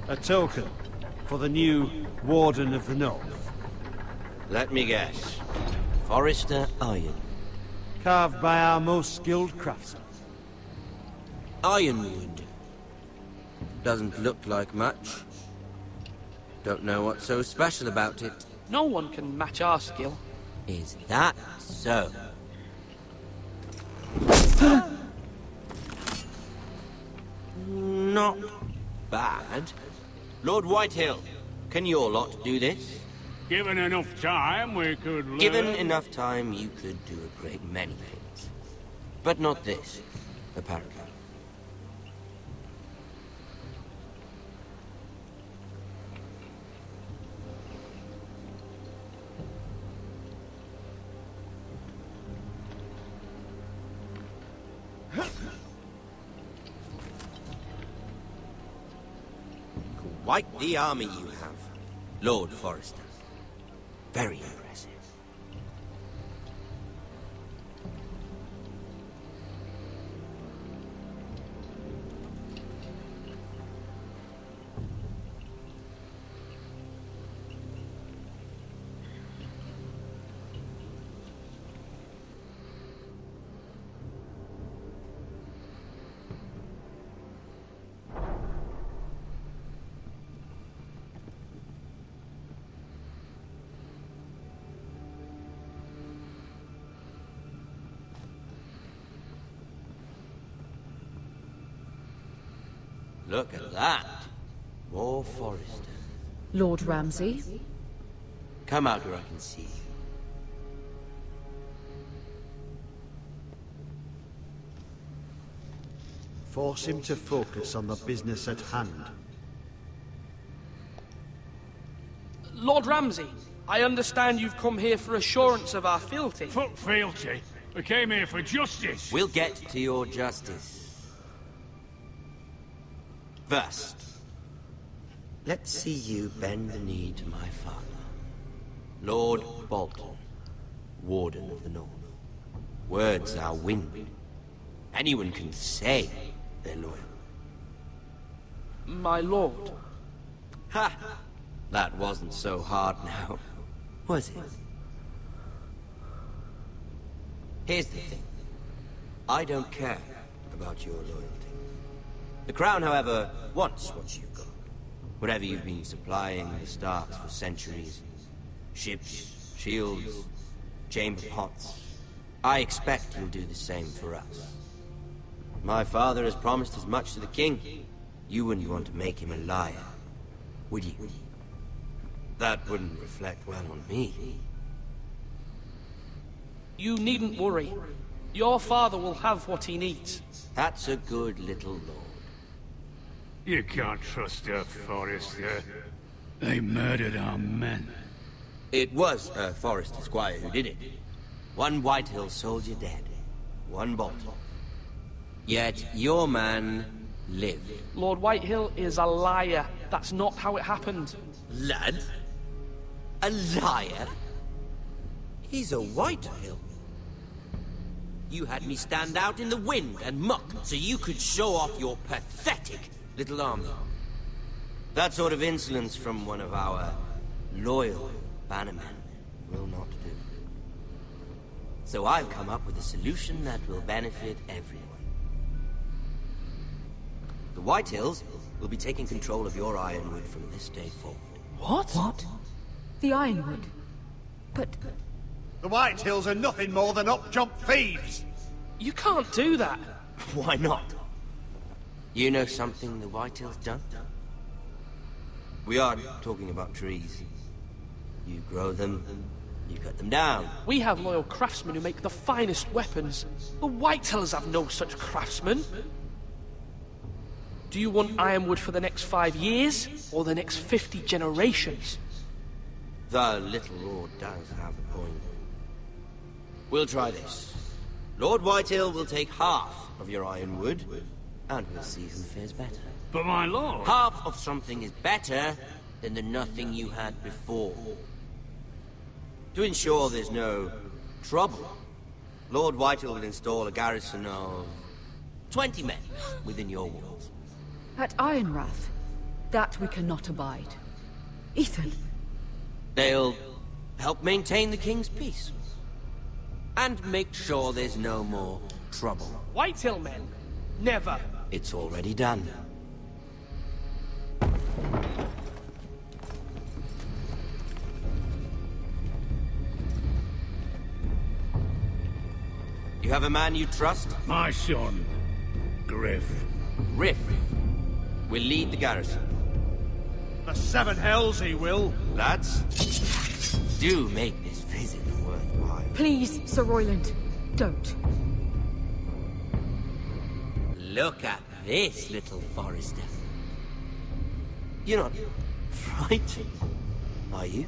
A token for the new Warden of the North. Let me guess. Forrester Iron. Carved by our most skilled craftsmen. Ironwood. Doesn't look like much. Don't know what's so special about it. No one can match our skill. Is that so? Not bad. Lord Whitehill, can your lot do this? Given enough time, we could learn. Given enough time, you could do a great many things. But not this, apparently. Quite the army you have, Lord Forrester. Very impressive. Look at that. More Forrester. Lord Ramsay? Come out where I can see you. Force him to focus on the business at hand. Lord Ramsay, I understand you've come here for assurance of our fealty. Fuck fealty. We came here for justice. We'll get to your justice. First, let's see you bend the knee to my father, Lord Bolton, Warden of the North. Words are wind. Anyone can say they're loyal. My lord. Ha! That wasn't so hard now, was it? Here's the thing. I don't care about your loyalty. The Crown, however, wants what you've got. Whatever you've been supplying the Starks for centuries. Ships, shields, chamber pots. I expect you'll do the same for us. My father has promised as much to the king. You wouldn't want to make him a liar, would you? That wouldn't reflect well on me. You needn't worry. Your father will have what he needs. That's a good little lord. You can't trust her, Forrester. They murdered our men. It was a Forrester squire who did it. One Whitehill soldier dead. One Bolton. Yet your man lived. Lord Whitehill is a liar. That's not how it happened. Lad? A liar? He's a Whitehill. You had me stand out in the wind and muck so you could show off your pathetic little army. That sort of insolence from one of our loyal bannermen will not do. So I've come up with a solution that will benefit everyone. The Whitehills will be taking control of your ironwood from this day forward. What? The Ironwood. But... The White Hills are nothing more than up-jump thieves! You can't do that. Why not? You know something the Whitehill's done? We are talking about trees. You grow them, you cut them down. We have loyal craftsmen who make the finest weapons. The Whitehillers have no such craftsmen. Do you want ironwood for the next 5 years, or the next 50 generations? The little lord does have a point. We'll try this. Lord Whitehill will take half of your ironwood, and we'll see who fares better. But my lord... Half of something is better than the nothing you had before. To ensure there's no trouble, Lord Whitehill will install a garrison of 20 men within your walls. At Ironrath, that we cannot abide. Ethan. They'll help maintain the king's peace. And make sure there's no more trouble. Whitehill men? Never. It's already done. You have a man you trust? My son, Griff. Griff will lead the garrison. The Seven Hells he will. Lads, do make this visit worthwhile. Please, Sir Royland, don't. Look at this, little Forrester. You're not frightened, are you?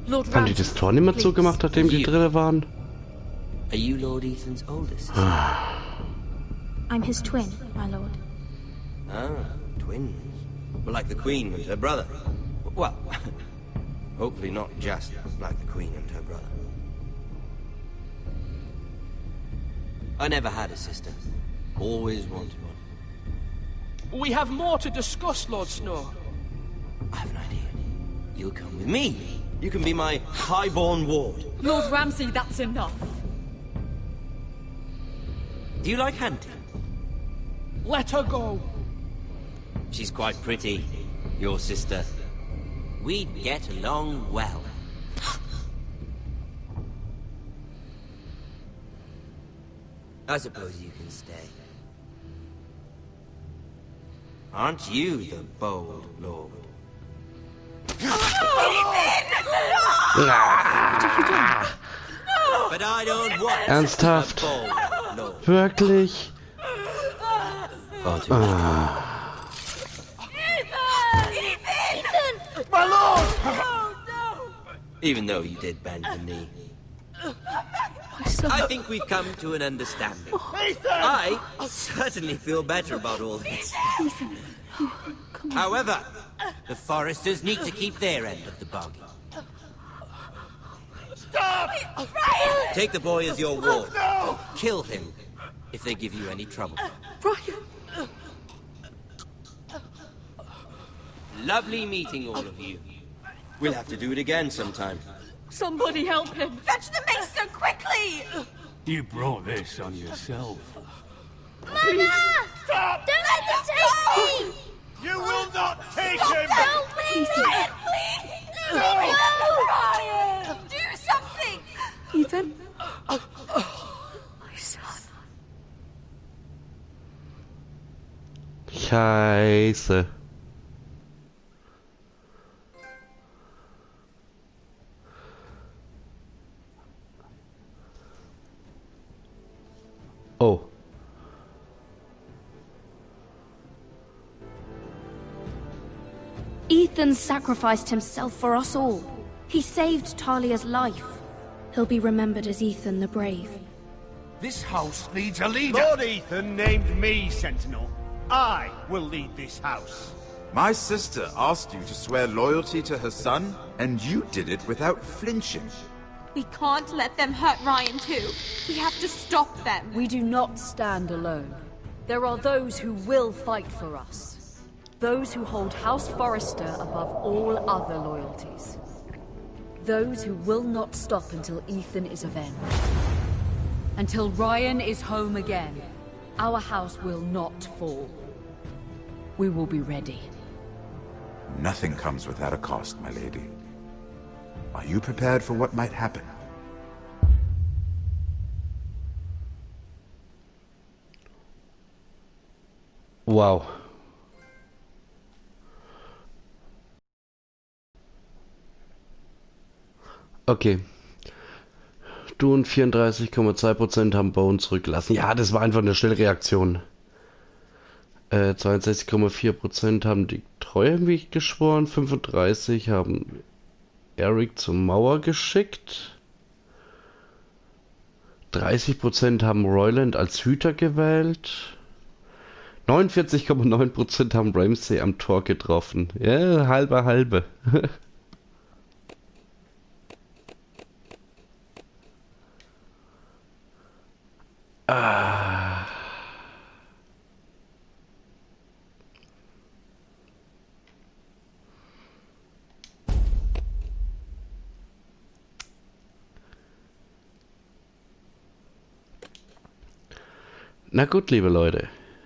Lord Haben die das Tor nicht mehr zugemacht, nachdem die Drille waren? Are you Lord Ethan's oldest? I'm his twin, my lord. Ah, twins. Well, like the Queen and her brother. Well, hopefully not just like the Queen and her brother. I never had a sister. Always wanted one. We have more to discuss, Lord Snow. I have an idea. You'll come with me. You can be my highborn ward. Lord Ramsay, that's enough. Do you like hunting? Let her go. She's quite pretty, your sister. We'd get along well. I suppose you can stay. Aren't you the bold lord? But I don't want Ernsthaft? a bold lord. Wirklich? Ethan! My lord! Even though you did bend the knee. I think we've come to an understanding. I certainly feel better about all this. However, the Foresters need to keep their end of the bargain. Stop! Take the boy as your ward. No! Kill him if they give you any trouble. Brian! Lovely meeting all of you. We'll have to do it again sometime. Somebody help him! Fetch the maester quickly! You brought this on yourself. Mama! Stop! Don't let them take me! You will not take Stop! him! Help me! Ryan, please! No! Ryan! Do something! Ethan? My son. Scheiße. Oh. Ethan sacrificed himself for us all. He saved Talia's life. He'll be remembered as Ethan the Brave. This house needs a leader. Lord Ethan named me Sentinel. I will lead this house. My sister asked you to swear loyalty to her son, and you did it without flinching. We can't let them hurt Ryan too. We have to stop them. We do not stand alone. There are those who will fight for us. Those who hold House Forrester above all other loyalties. Those who will not stop until Ethan is avenged. Until Ryan is home again, our house will not fall. We will be ready. Nothing comes without a cost, my lady. Are you prepared for what might happen? Wow. Okay. Du und 34,2% haben Bone zurückgelassen. Ja, das war einfach eine Schnellreaktion. 62,4% haben die Treue wie ich geschworen. 35 haben Eric zur Mauer geschickt. 30% haben Royland als Hüter gewählt. 49,9% haben Ramsay am Tor getroffen. Ja, halbe. Ah. Na gut, liebe Leute.